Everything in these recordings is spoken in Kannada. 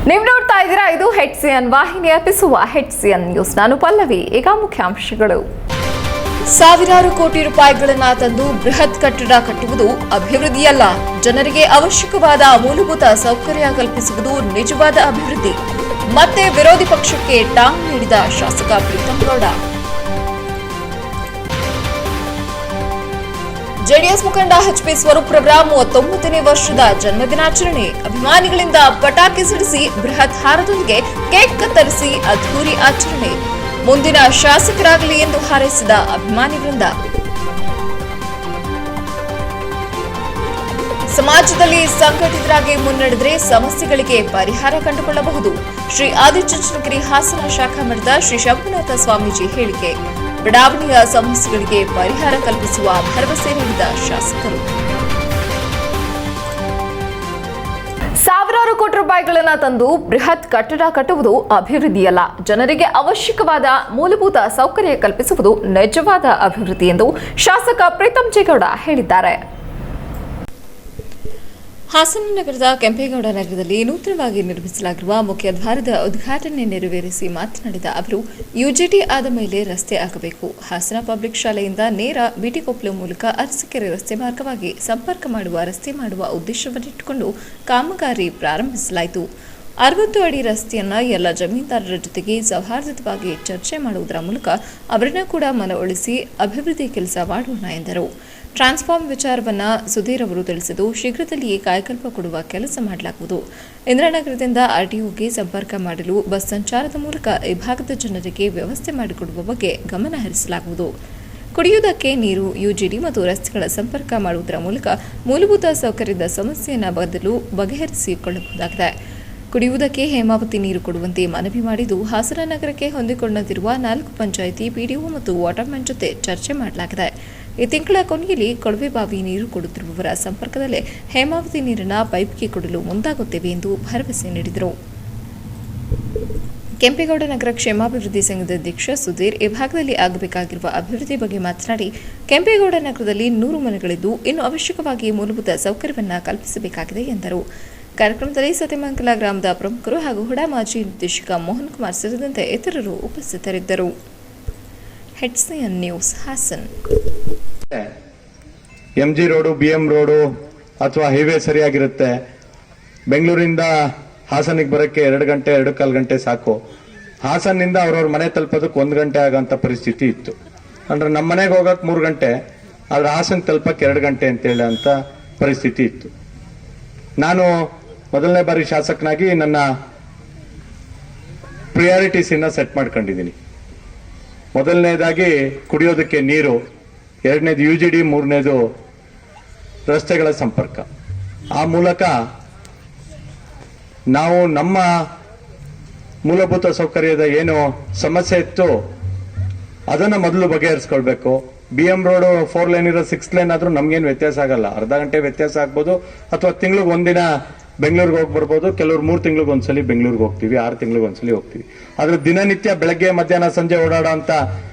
ನೀವು ನೋಡ್ತಾ ಇದ್ದೀರಾ, ಇದು HCN ವಾಹಿನಿ ಅರ್ಪಿಸುವ HCN ನ್ಯೂಸ್. ನಾನು ಪಲ್ಲವಿ. ಈಗ ಮುಖ್ಯಾಂಶಗಳು. ಸಾವಿರಾರು ಕೋಟಿ ರೂಪಾಯಿಗಳನ್ನ ತಂದು ಬೃಹತ್ ಕಟ್ಟಡ ಕಟ್ಟುವುದು ಅಭಿವೃದ್ಧಿಯಲ್ಲ, ಜನರಿಗೆ ಅವಶ್ಯಕವಾದ ಮೂಲಭೂತ ಸೌಕರ್ಯ ಕಲ್ಪಿಸುವುದು ನಿಜವಾದ ಅಭಿವೃದ್ಧಿ. ಮತ್ತೆ ವಿರೋಧಿ ಪಕ್ಷಕ್ಕೆ ಟಾಂಗ್ ನೀಡಿದ ಶಾಸಕ ಪ್ರೀತಂ ಗೌಡ. ಜೆಡಿಎಸ್ ಮುಖಂಡ ಎಚ್.ಪಿ. ಸ್ವರೂಪ್ ರವರ 39ನೇ ವರ್ಷದ ಜನ್ಮದಿನಾಚರಣೆ. ಅಭಿಮಾನಿಗಳಿಂದ ಪಟಾಕಿ ಸಿಡಿಸಿ ಬೃಹತ್ ಹಾರದೊಂದಿಗೆ ಕೇಕ್ ಕತ್ತರಿಸಿ ಅದ್ಧೂರಿ ಆಚರಣೆ. ಮುಂದಿನ ಶಾಸಕರಾಗಲಿ ಎಂದು ಹಾರೈಸಿದ ಅಭಿಮಾನಿಗಳಿಂದ. ಸಮಾಜದಲ್ಲಿ ಸಂಘಟಿತರಾಗಿ ಮುನ್ನಡೆದರೆ ಸಮಸ್ಯೆಗಳಿಗೆ ಪರಿಹಾರ ಕಂಡುಕೊಳ್ಳಬಹುದು. ಶ್ರೀ ಆದಿಚುಂಚನಗಿರಿ ಹಾಸನ ಶಾಖಾ ಮಠದ ಶ್ರೀ ಶಂಭುನಾಥ ಸ್ವಾಮೀಜಿ ಹೇಳಿಕೆ. ಬಡಾವಣೆಯ ಸಮಸ್ಯೆಗಳಿಗೆ ಪರಿಹಾರ ಕಲ್ಪಿಸುವ ಭರವಸೆ ನೀಡಿದ ಶಾಸಕರು. ಸಾವಿರಾರು ಕೋಟಿ ರೂಪಾಯಿಗಳನ್ನು ತಂದು ಬೃಹತ್ ಕಟ್ಟಡ ಕಟ್ಟುವುದು ಅಭಿವೃದ್ಧಿಯಲ್ಲ, ಜನರಿಗೆ ಅವಶ್ಯಕವಾದ ಮೂಲಭೂತ ಸೌಕರ್ಯ ಕಲ್ಪಿಸುವುದು ನಿಜವಾದ ಅಭಿವೃದ್ಧಿ ಎಂದು ಶಾಸಕ ಪ್ರೀತಂ ಜೇಗೌಡ ಹೇಳಿದ್ದಾರೆ. ಹಾಸನ ನಗರದ ಕೆಂಪೇಗೌಡ ನಗರದಲ್ಲಿ ನೂತನವಾಗಿ ನಿರ್ಮಿಸಲಾಗಿರುವ ಮುಖ್ಯ ದ್ವಾರದ ಉದ್ಘಾಟನೆ ನೆರವೇರಿಸಿ ಮಾತನಾಡಿದ ಅವರು, ಯುಜಿಟಿ ಆದ ಮೇಲೆ ರಸ್ತೆ ಆಗಬೇಕು. ಹಾಸನ ಪಬ್ಲಿಕ್ ಶಾಲೆಯಿಂದ ನೇರ ಬಿಟಿಕೊಪ್ಪಲು ಮೂಲಕ ಅರಸೀಕೆರೆ ರಸ್ತೆ ಮಾರ್ಗವಾಗಿ ಸಂಪರ್ಕ ಮಾಡುವ ರಸ್ತೆ ಮಾಡುವ ಉದ್ದೇಶವನ್ನಿಟ್ಟುಕೊಂಡು ಕಾಮಗಾರಿ ಪ್ರಾರಂಭಿಸಲಾಯಿತು. 60 ಅಡಿ ರಸ್ತೆಯನ್ನು ಎಲ್ಲ ಜಮೀನ್ದಾರರ ಜೊತೆಗೆ ಸೌಹಾರ್ದಯುತವಾಗಿ ಚರ್ಚೆ ಮಾಡುವುದರ ಮೂಲಕ ಅವರನ್ನು ಕೂಡ ಮನವೊಲಿಸಿ ಅಭಿವೃದ್ಧಿ ಕೆಲಸ ಮಾಡೋಣ ಎಂದರು. ಟ್ರಾನ್ಸ್ಫಾರ್ಮ್ ವಿಚಾರವನ್ನು ಸುಧೀರ್ ಅವರು ತಿಳಿಸಿದ್ದು, ಶೀಘ್ರದಲ್ಲಿಯೇ ಕಾಯಕಲ್ಪ ಕೊಡುವ ಕೆಲಸ ಮಾಡಲಾಗುವುದು. ಇಂದಿರಾನಗರದಿಂದ ಆರ್ಟಿಒಗೆ ಸಂಪರ್ಕ ಮಾಡಲು ಬಸ್ ಸಂಚಾರದ ಮೂಲಕ ಈ ಭಾಗದ ಜನರಿಗೆ ವ್ಯವಸ್ಥೆ ಮಾಡಿಕೊಡುವ ಬಗ್ಗೆ ಗಮನ ಹರಿಸಲಾಗುವುದು. ಕುಡಿಯುವುದಕ್ಕೆ ನೀರು, ಯುಜಿಡಿ ಮತ್ತು ರಸ್ತೆಗಳ ಸಂಪರ್ಕ ಮಾಡುವುದರ ಮೂಲಕ ಮೂಲಭೂತ ಸೌಕರ್ಯದ ಸಮಸ್ಯೆಯನ್ನು ಬಗೆಹರಿಸಿಕೊಳ್ಳಬಹುದಾಗಿದೆ. ಕುಡಿಯುವುದಕ್ಕೆ ಹೇಮಾವತಿ ನೀರು ಕೊಡುವಂತೆ ಮನವಿ ಮಾಡಿದ್ದು, ಹಾಸನ ನಗರಕ್ಕೆ ಹೊಂದಿಕೊಂಡಂತಿರುವ 4 ಪಂಚಾಯಿತಿ ಪಿಡಿಒ ಮತ್ತು ವಾಟರ್ಮ್ಯಾನ್ ಜೊತೆ ಚರ್ಚೆ ಮಾಡಲಾಗಿದೆ. ಈ ತಿಂಗಳ ಕೊನೆಯಲ್ಲಿ ಕೊಳವೆ ಬಾವಿ ನೀರು ಕೊಡುತ್ತಿರುವವರ ಸಂಪರ್ಕದಲ್ಲೇ ಹೇಮಾವತಿ ನೀರನ್ನು ಪೈಪ್ಗೆ ಕೊಡಲು ಮುಂದಾಗುತ್ತೇವೆ ಎಂದು ಭರವಸೆ ನೀಡಿದರು. ಕೆಂಪೇಗೌಡ ನಗರ ಕ್ಷೇಮಾಭಿವೃದ್ಧಿ ಸಂಘದ ಅಧ್ಯಕ್ಷ ಸುಧೀರ್ ಈ ಭಾಗದಲ್ಲಿ ಆಗಬೇಕಾಗಿರುವ ಅಭಿವೃದ್ಧಿ ಬಗ್ಗೆ ಮಾತನಾಡಿ, ಕೆಂಪೇಗೌಡ ನಗರದಲ್ಲಿ 100 ಮನೆಗಳಿದ್ದು ಇನ್ನು ಅವಶ್ಯಕವಾಗಿ ಮೂಲಭೂತ ಸೌಕರ್ಯವನ್ನು ಕಲ್ಪಿಸಬೇಕಾಗಿದೆ ಎಂದರು. ಕಾರ್ಯಕ್ರಮದಲ್ಲಿ ಸತ್ಯಮಂಗಲ ಗ್ರಾಮದ ಪ್ರಮುಖರು ಹಾಗೂ ಹುಡಾ ಮಾಜಿ ನಿರ್ದೇಶಕ ಮೋಹನ್ ಕುಮಾರ್ ಸೇರಿದಂತೆ ಇತರರು ಉಪಸ್ಥಿತರಿದ್ದರು. HCN news Hassan. MG road, BM road ಅಥವಾ ಹೈವೇ ಸರಿಯಾಗಿರುತ್ತೆ. ಬೆಂಗಳೂರಿಂದ ಹಾಸನಿಗೆ ಬರೋಕ್ಕೆ 2 ಗಂಟೆ 2.25 ಗಂಟೆ ಸಾಕು. ಹಾಸನಿಂದ ಅವ್ರವ್ರ ಮನೆ ತಲುಪೋದಕ್ಕೆ 1 ಗಂಟೆ ಆಗೋಂಥ ಪರಿಸ್ಥಿತಿ ಇತ್ತು. ಅಂದ್ರೆ ನಮ್ಮ ಮನೆಗೆ ಹೋಗಕ್ಕೆ 3 ಗಂಟೆ, ಆದ್ರೆ ಹಾಸನ ತಲುಪಕ್ಕೆ 2 ಗಂಟೆ ಅಂತೇಳಿ ಅಂತ ಪರಿಸ್ಥಿತಿ ಇತ್ತು. ನಾನು ಮೊದಲನೇ ಬಾರಿ ಶಾಸಕನಾಗಿ ನನ್ನ ಪ್ರಿಯಾರಿಟೀಸನ್ನ ಸೆಟ್ ಮಾಡ್ಕೊಂಡಿದ್ದೀನಿ. ಮೊದಲನೇದಾಗಿ ಕುಡಿಯೋದಕ್ಕೆ ನೀರು, 2ನೇದು ಯುಜಿಡಿ, 3ನೇದು ರಸ್ತೆಗಳ ಸಂಪರ್ಕ. ಆ ಮೂಲಕ ನಾವು ನಮ್ಮ ಮೂಲಭೂತ ಸೌಕರ್ಯದ ಏನು ಸಮಸ್ಯೆ ಇತ್ತು ಅದನ್ನು ಮೊದಲು ಬಗೆಹರಿಸ್ಕೊಳ್ಬೇಕು. BM ರೋಡು 4 ಲೈನ್ ಇರೋ 6 ಲೈನ್ ಆದ್ರೂ ನಮ್ಗೇನು ವ್ಯತ್ಯಾಸ ಆಗಲ್ಲ. ಅರ್ಧ ಗಂಟೆ ವ್ಯತ್ಯಾಸ ಆಗ್ಬೋದು, ಅಥವಾ ತಿಂಗಳಿಗೆ ಒಂದಿನ ಬೆಂಗಳೂರಿಗೆ ಹೋಗಿ ಬರ್ಬೋದು. ಕೆಲವರು 3 ತಿಂಗಳಿಗೆ ಒಂದ್ಸಲಿ ಬೆಂಗಳೂರಿಗೆ ಹೋಗ್ತೀವಿ, 6 ತಿಂಗಳಿಗೆ ಒಂದ್ಸಲಿ ಹೋಗ್ತೀವಿ. ಆದ್ರೆ ದಿನನಿತ್ಯ ಬೆಳಗ್ಗೆ ಮಧ್ಯಾಹ್ನ ಸಂಜೆ ಓಡಾಡೋ ಅಂತ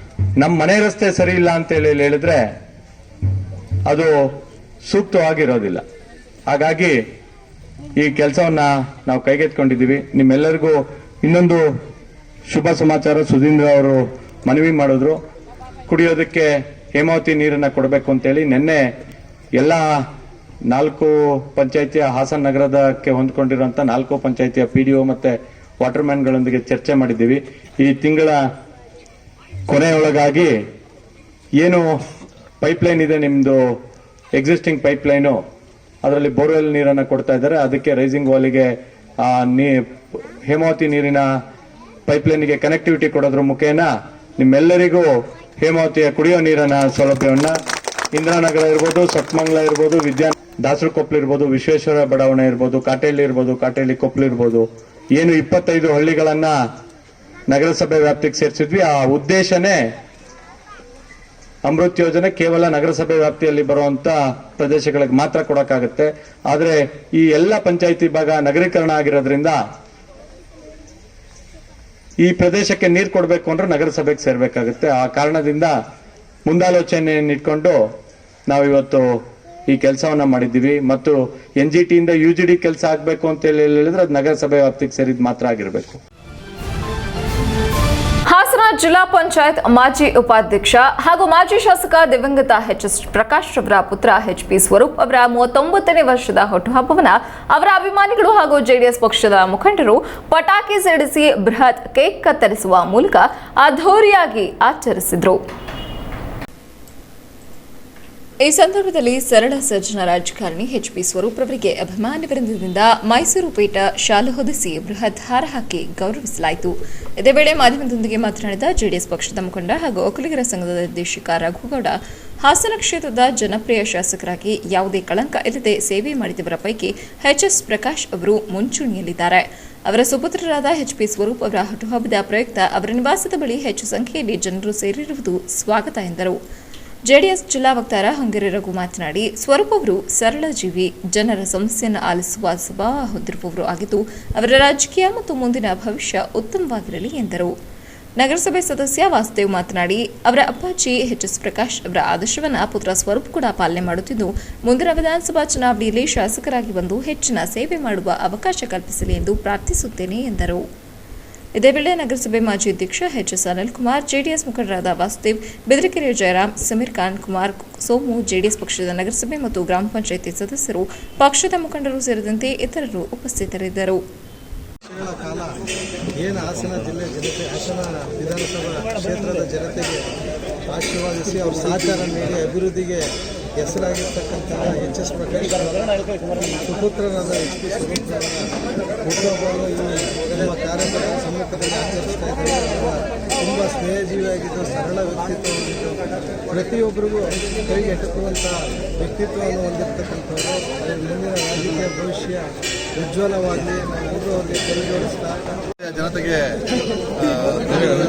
ನಮ್ಮ ಮನೆ ರಸ್ತೆ ಸರಿ ಇಲ್ಲ ಅಂತ ಹೇಳಿದ್ರೆ ಅದು ಸೂಕ್ತವಾಗಿರೋದಿಲ್ಲ. ಹಾಗಾಗಿ ಈ ಕೆಲಸವನ್ನ ನಾವು ಕೈಗೆತ್ಕೊಂಡಿದ್ದೀವಿ. ನಿಮ್ಮೆಲ್ಲರಿಗೂ ಇನ್ನೊಂದು ಶುಭ ಸಮಾಚಾರ, ಸುಧೀಂದ್ರ ಅವರು ಮನವಿ ಮಾಡಿದ್ರು, ಕುಡಿಯೋದಕ್ಕೆ ಹೇಮಾವತಿ ನೀರನ್ನ ಕೊಡಬೇಕು ಅಂತೇಳಿ. ನಿನ್ನೆ ಎಲ್ಲ 4 ಪಂಚಾಯಿತಿಯ ಹಾಸನ ನಗರದಕ್ಕೆ ಹೊಂದ್ಕೊಂಡಿರುವಂತ 4 ಪಂಚಾಯಿತಿಯ ಪಿಡಿಒ ಮತ್ತೆ ವಾಟರ್ಮ್ಯಾನ್ಗಳೊಂದಿಗೆ ಚರ್ಚೆ ಮಾಡಿದ್ದೀವಿ. ಈ ತಿಂಗಳ ಕೊನೆಯೊಳಗಾಗಿ ಏನು ಪೈಪ್ಲೈನ್ ಇದೆ, ನಿಮ್ದು ಎಕ್ಸಿಸ್ಟಿಂಗ್ ಪೈಪ್ಲೈನು, ಅದರಲ್ಲಿ ಬೋರ್ವೆಲ್ ನೀರನ್ನು ಕೊಡ್ತಾ ಇದ್ದಾರೆ. ಅದಕ್ಕೆ ರೈಸಿಂಗ್ ವಾಲಿಗೆ ಹೇಮಾವತಿ ನೀರಿನ ಪೈಪ್ಲೈನ್ಗೆ ಕನೆಕ್ಟಿವಿಟಿ ಕೊಡೋದ್ರ ಮುಖೇನ ನಿಮ್ಮೆಲ್ಲರಿಗೂ ಹೇಮಾವತಿಯ ಕುಡಿಯೋ ನೀರಿನ ಸೌಲಭ್ಯವನ್ನ ಇಂದಿರಾನಗರ ಇರ್ಬೋದು, ಸತ್ಮಂಗಲ ಇರ್ಬೋದು, ದಾಸರ ಕೊಪ್ಪಲು ಇರ್ಬೋದು, ವಿಶ್ವೇಶ್ವರ ಬಡಾವಣೆ ಇರ್ಬೋದು, ಕಾಟೇಲಿ ಇರ್ಬೋದು, ಕಾಟೇಲಿ ಕೊಪ್ಪಲು ಇರ್ಬೋದು, ಏನು 25 ಹಳ್ಳಿಗಳನ್ನ ನಗರಸಭೆ ವ್ಯಾಪ್ತಿಗೆ ಸೇರಿಸಿದ್ವಿ. ಆ ಉದ್ದೇಶನೇ ಅಮೃತ್ ಯೋಜನೆ ಕೇವಲ ನಗರಸಭೆ ವ್ಯಾಪ್ತಿಯಲ್ಲಿ ಬರುವಂತ ಪ್ರದೇಶಗಳಿಗೆ ಮಾತ್ರ ಕೊಡಕ್ಕಾಗುತ್ತೆ. ಆದ್ರೆ ಈ ಎಲ್ಲ ಪಂಚಾಯಿತಿ ಭಾಗ ನಗರೀಕರಣ ಆಗಿರೋದ್ರಿಂದ ಈ ಪ್ರದೇಶಕ್ಕೆ ನೀರು ಕೊಡಬೇಕು ಅಂದ್ರೆ ನಗರಸಭೆಗೆ ಸೇರ್ಬೇಕಾಗುತ್ತೆ. ಆ ಕಾರಣದಿಂದ ಮುಂದಾಲೋಚನೆಯನ್ನು ಇಟ್ಕೊಂಡು ನಾವಿವತ್ತು ಈ ಕೆಲಸವನ್ನ ಮಾಡಿದ್ದೀವಿ. ಮತ್ತು NGT ಇಂದ UGD ಕೆಲಸ ಆಗ್ಬೇಕು ಅಂತ ಹೇಳಿದ್ರೆ ಅದು ನಗರಸಭೆ ವ್ಯಾಪ್ತಿಗೆ ಸೇರಿದ ಮಾತ್ರ ಆಗಿರಬೇಕು. ಹಾಸನ ಜಿಲ್ಲಾ ಪಂಚಾಯತ್ ಮಾಜಿ ಉಪಾಧ್ಯಕ್ಷ ಹಾಗೂ ಮಾಜಿ ಶಾಸಕ ದಿವಂಗತ ಎಚ್.ಎಸ್. ಪ್ರಕಾಶ್ ರವರ ಪುತ್ರ ಎಚ್.ಪಿ. ಸ್ವರೂಪ್ ಅವರ 39ನೇ ವರ್ಷದ ಹುಟ್ಟುಹಬ್ಬವನ್ನು ಅವರ ಅಭಿಮಾನಿಗಳು ಹಾಗೂ ಜೆಡಿಎಸ್ ಪಕ್ಷದ ಮುಖಂಡರು ಪಟಾಕಿ ಸಿಡಿಸಿ ಬೃಹತ್ ಕೇಕ್ ಕತ್ತರಿಸುವ ಮೂಲಕ ಅದ್ಧೂರಿಯಾಗಿ ಆಚರಿಸಿದರು. ಈ ಸಂದರ್ಭದಲ್ಲಿ ಸರಳ ಸಜ್ಜನ ರಾಜಕಾರಣಿ ಎಚ್.ಪಿ. ಸ್ವರೂಪ್ ರವರಿಗೆ ಅಭಿಮಾನಿ ವೃಂದದಿಂದ ಮೈಸೂರು ಪೇಟ ಶಾಲು ಹೊದಿಸಿ ಬೃಹತ್ ಹಾರ ಹಾಕಿ ಗೌರವಿಸಲಾಯಿತು. ಇದೇ ವೇಳೆ ಮಾಧ್ಯಮದೊಂದಿಗೆ ಮಾತನಾಡಿದ ಜೆಡಿಎಸ್ ಪಕ್ಷದ ಮುಖಂಡ ಹಾಗೂ ಒಕ್ಕಲಿಗರ ಸಂಘದ ನಿರ್ದೇಶಕ ರಘುಗೌಡ, ಹಾಸನ ಕ್ಷೇತ್ರದ ಜನಪ್ರಿಯ ಶಾಸಕರಾಗಿ ಯಾವುದೇ ಕಳಂಕ ಇಲ್ಲದೆ ಸೇವೆ ಮಾಡಿದವರ ಪೈಕಿ ಎಚ್.ಎಸ್. ಪ್ರಕಾಶ್ ಅವರು ಮುಂಚೂಣಿಯಲ್ಲಿದ್ದಾರೆ. ಅವರ ಸುಪುತ್ರರಾದ ಎಚ್.ಪಿ. ಸ್ವರೂಪ್ ಅವರ ಹುಟ್ಟುಹಬ್ಬದ ಪ್ರಯುಕ್ತ ಅವರ ನಿವಾಸದ ಬಳಿ ಹೆಚ್ಚು ಸಂಖ್ಯೆಯಲ್ಲಿ ಜನರು ಸೇರಿರುವುದು ಸ್ವಾಗತ ಎಂದರು. ಜೆಡಿಎಸ್ ಜಿಲ್ಲಾ ವಕ್ತಾರ ಹೊಂಗೆರೆ ರಘು ಮಾತನಾಡಿ, ಸ್ವರೂಪ್ ಅವರು ಸರಳ ಜೀವಿ, ಜನರ ಸಮಸ್ಯೆಯನ್ನು ಆಲಿಸುವ ಸ್ವಭಾವ ಹೊಂದಿರುವವರು ಆಗಿದ್ದು ಅವರ ರಾಜಕೀಯ ಮತ್ತು ಮುಂದಿನ ಭವಿಷ್ಯ ಉತ್ತಮವಾಗಿರಲಿ ಎಂದರು. ನಗರಸಭೆ ಸದಸ್ಯ ವಾಸುದೇವ್ ಮಾತನಾಡಿ, ಅವರ ಅಪ್ಪಾಜಿ ಎಚ್.ಎಸ್. ಪ್ರಕಾಶ್ ಅವರ ಆದರ್ಶವನ್ನು ಪುತ್ರ ಸ್ವರೂಪ್ ಕೂಡ ಪಾಲನೆ ಮಾಡುತ್ತಿದ್ದು ಮುಂದಿನ ವಿಧಾನಸಭಾ ಚುನಾವಣೆಯಲ್ಲಿ ಶಾಸಕರಾಗಿ ಬಂದು ಹೆಚ್ಚಿನ ಸೇವೆ ಮಾಡುವ ಅವಕಾಶ ಕಲ್ಪಿಸಲಿ ಎಂದು ಪ್ರಾರ್ಥಿಸುತ್ತೇನೆ ಎಂದರು. ಇದೇ ವೇಳೆ ನಗರಸಭೆ ಮಾಜಿ ಅಧ್ಯಕ್ಷ ಎಚ್.ಎಸ್. ಅನಿಲ್ ಕುಮಾರ್, ಜೆಡಿಎಸ್ ಮುಖಂಡರಾದ ವಾಸುದೇವ್, ಬೆದರಿಕೆರೆ ಜಯರಾಮ್, ಸಮೀರ್ ಖಾನ್, ಕುಮಾರ್, ಸೋಮು, ಜೆಡಿಎಸ್ ಪಕ್ಷದ ನಗರಸಭೆ ಮತ್ತು ಗ್ರಾಮ ಪಂಚಾಯಿತಿ ಸದಸ್ಯರು, ಪಕ್ಷದ ಮುಖಂಡರು ಸೇರಿದಂತೆ ಇತರರು ಉಪಸ್ಥಿತರಿದ್ದರು. ಕಾಲ ಏನು ಹಾಸನ ಜಿಲ್ಲೆ ಜನತೆ, ಹಾಸನ ವಿಧಾನಸಭಾ ಕ್ಷೇತ್ರದ ಜನತೆಗೆ ಆಶೀರ್ವಾದಿಸಿ ಅವ್ರ ಸಹಕಾರ ನೀಡಿ ಅಭಿವೃದ್ಧಿಗೆ ಹೆಸರಾಗಿರ್ತಕ್ಕಂಥ ಎಚ್.ಎಸ್. ಪ್ರಕಾಶ್ ಸುಪುತ್ರರಾದ ಎಚ್.ಪಿ. ಸ್ವರೂಪ್ ಹುಟ್ಟುಹಬ್ಬವನ್ನು ನಮ್ಮ ಕಾರ್ಯಕರ್ತರ ಸಮ್ಮುಖದಲ್ಲಿ ಆಚರಿಸ್ತಾ ಇದ್ದಾರೆ. ತುಂಬ ಸ್ನೇಹಜೀವಿಯಾಗಿದ್ದು, ಸರಳ ವ್ಯಕ್ತಿತ್ವ ಹೊಂದಿದ್ದು, ಪ್ರತಿಯೊಬ್ಬರಿಗೂ ಕೈಗೆ ಎಟುಕುವಂಥ ವ್ಯಕ್ತಿತ್ವವನ್ನು ಹೊಂದಿರತಕ್ಕಂಥವ್ರು. ಅದರ ಮುಂದಿನ ರಾಜಕೀಯ ಭವಿಷ್ಯ ಉಜ್ವಲವಾಗಿ ನಾವು ಅವರಿಗೆ ಕೈಜೋಡಿಸ್ತಾ ಜನತೆಗೆ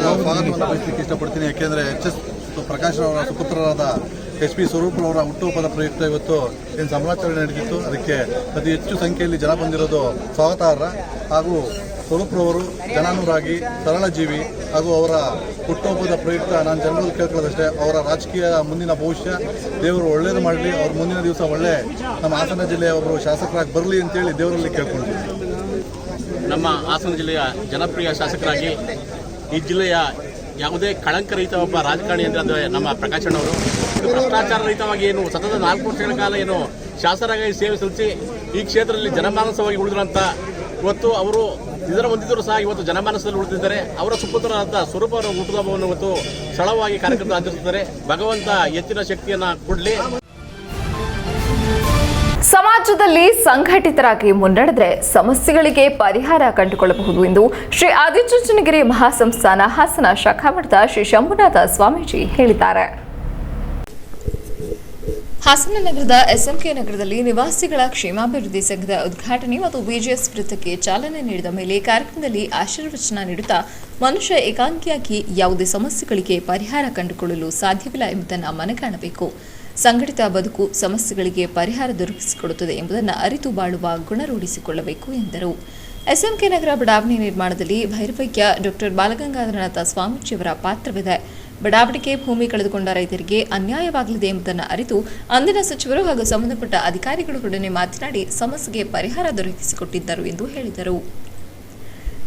ಸ್ವಾಗತವನ್ನು ಬಯಸಲಿಕ್ಕೆ ಇಷ್ಟಪಡ್ತೀನಿ. ಯಾಕೆಂದರೆ ಎಚ್.ಎಸ್. ಪ್ರಕಾಶ್ ಅವರ ಸುಪುತ್ರರಾದ ಎಚ್.ಪಿ. ಸ್ವರೂಪ್ ಅವರ ಹುಟ್ಟುಹಬ್ಬದ ಪ್ರಯುಕ್ತ ಇವತ್ತು ಏನು ಸಂಭ್ರಮಾಚರಣೆ ನಡೆದಿತ್ತು. ಅದಕ್ಕೆ ಅತಿ ಹೆಚ್ಚು ಸಂಖ್ಯೆಯಲ್ಲಿ ಜನ ಬಂದಿರೋದು ಸ್ವಾಗತಾರ್ಹ. ಹಾಗೂ ಸ್ವರೂಪ್ರವರು ಜನಾನುರಾಗಿ, ಸರಳ ಜೀವಿ ಹಾಗೂ ಅವರ ಹುಟ್ಟುಹಬ್ಬದ ಪ್ರಯುಕ್ತ ನಾನು ಜನರಲ್ಲಿ ಕೇಳ್ಕೊಳ್ಳೋದಷ್ಟೇ, ಅವರ ರಾಜಕೀಯ ಮುಂದಿನ ಭವಿಷ್ಯ ದೇವರು ಒಳ್ಳೇದು ಮಾಡಲಿ, ಅವ್ರ ಮುಂದಿನ ದಿವಸ ಒಳ್ಳೆ ನಮ್ಮ ಹಾಸನ ಜಿಲ್ಲೆಯವರು ಶಾಸಕರಾಗಿ ಬರಲಿ ಅಂತೇಳಿ ದೇವರಲ್ಲಿ ಕೇಳ್ಕೊಳ್ತೀವಿ. ನಮ್ಮ ಹಾಸನ ಜಿಲ್ಲೆಯ ಜನಪ್ರಿಯ ಶಾಸಕರಾಗಿ ಈ ಜಿಲ್ಲೆಯ ಯಾವುದೇ ಕಳಂಕರಹಿತ ಒಬ್ಬ ರಾಜಕಾರಣಿ ಅಂದರೆ ನಮ್ಮ ಪ್ರಕಾಶಣ್ಣವರು. ಭ್ರಷ್ಟಾಚಾರ ರಹಿತವಾಗಿ ಏನು ಸತತ 4 ವರ್ಷಗಳ ಕಾಲ ಏನು ಶಾಸಕರಾಗಿ ಸೇವೆ ಸಲ್ಲಿಸಿ ಈ ಕ್ಷೇತ್ರದಲ್ಲಿ ಜನಮಾನಸವಾಗಿ ಉಳಿದ್ರಂತ ಇವತ್ತು ಅವರು ಇದರ ಹೊಂದಿದ್ದರೂ ಸಹ ಇವತ್ತು ಜನಮಾನಸದಲ್ಲಿ ಉಳಿದಿದ್ದಾರೆ. ಅವರ ಸುಪುತ್ರರಾದ ಸ್ವರೂಪ ಅವರ ಹುಟ್ಟುಹಬ್ಬವನ್ನು ಇವತ್ತು ಸರಳವಾಗಿ ಕಾರ್ಯಕ್ರಮ ಆಚರಿಸುತ್ತಾರೆ. ಭಗವಂತ ಹೆಚ್ಚಿನ ಶಕ್ತಿಯನ್ನ ಕೊಡಲಿ. ಸಮಾಜದಲ್ಲಿ ಸಂಘಟಿತರಾಗಿ ಮುನ್ನಡೆದರೆ ಸಮಸ್ಯೆಗಳಿಗೆ ಪರಿಹಾರ ಕಂಡುಕೊಳ್ಳಬಹುದು ಎಂದು ಶ್ರೀ ಆದಿಚುಂಚನಗಿರಿ ಮಹಾಸಂಸ್ಥಾನ ಹಾಸನ ಶಾಖಾ ಮಠದ ಶ್ರೀ ಶಂಭುನಾಥ ಸ್ವಾಮೀಜಿ ಹೇಳಿದ್ದಾರೆ. ಹಾಸನ ನಗರದ ಎಸ್ಎಂಕೆ ನಗರದಲ್ಲಿ ನಿವಾಸಿಗಳ ಕ್ಷೇಮಾಭಿವೃದ್ಧಿ ಸಂಘದ ಉದ್ಘಾಟನೆ ಮತ್ತು ಬಿಜಿಎಸ್ ವೃತ್ತಕ್ಕೆ ಚಾಲನೆ ನೀಡಿದ ಮೇಲೆ ಕಾರ್ಯಕ್ರಮದಲ್ಲಿ ಆಶೀರ್ವಚನ ನೀಡುತ್ತಾ, ಮನುಷ್ಯ ಏಕಾಂಗಿಯಾಗಿ ಯಾವುದೇ ಸಮಸ್ಯೆಗಳಿಗೆ ಪರಿಹಾರ ಕಂಡುಕೊಳ್ಳಲು ಸಾಧ್ಯವಿಲ್ಲ ಎಂಬುದನ್ನು ಮನಗಾಣಬೇಕು. ಸಂಘಟಿತ ಬದುಕು ಸಮಸ್ಯೆಗಳಿಗೆ ಪರಿಹಾರ ದೊರಕಿಸಿಕೊಡುತ್ತದೆ ಎಂಬುದನ್ನು ಅರಿತು ಬಾಳುವ ಗುಣ ರೂಢಿಸಿಕೊಳ್ಳಬೇಕು ಎಂದರು. ಎಸ್ಎಂಕೆ ನಗರ ಬಡಾವಣೆ ನಿರ್ಮಾಣದಲ್ಲಿ ಭೈರವೈಕ್ಯ ಡಾ ಬಾಲಗಂಗಾಧರನಾಥ ಸ್ವಾಮೀಜಿಯವರ ಪಾತ್ರವಿದೆ. ಬಡಾವಣೆಗೆ ಭೂಮಿ ಕಳೆದುಕೊಂಡ ರೈತರಿಗೆ ಅನ್ಯಾಯವಾಗಲಿದೆ ಎಂಬುದನ್ನು ಅರಿತು ಅಂದಿನ ಸಚಿವರು ಹಾಗೂ ಸಂಬಂಧಪಟ್ಟ ಅಧಿಕಾರಿಗಳೊಡನೆ ಮಾತನಾಡಿ ಸಮಸ್ಯೆಗೆ ಪರಿಹಾರ ದೊರಕಿಸಿಕೊಟ್ಟಿದ್ದರು ಎಂದು ಹೇಳಿದರು.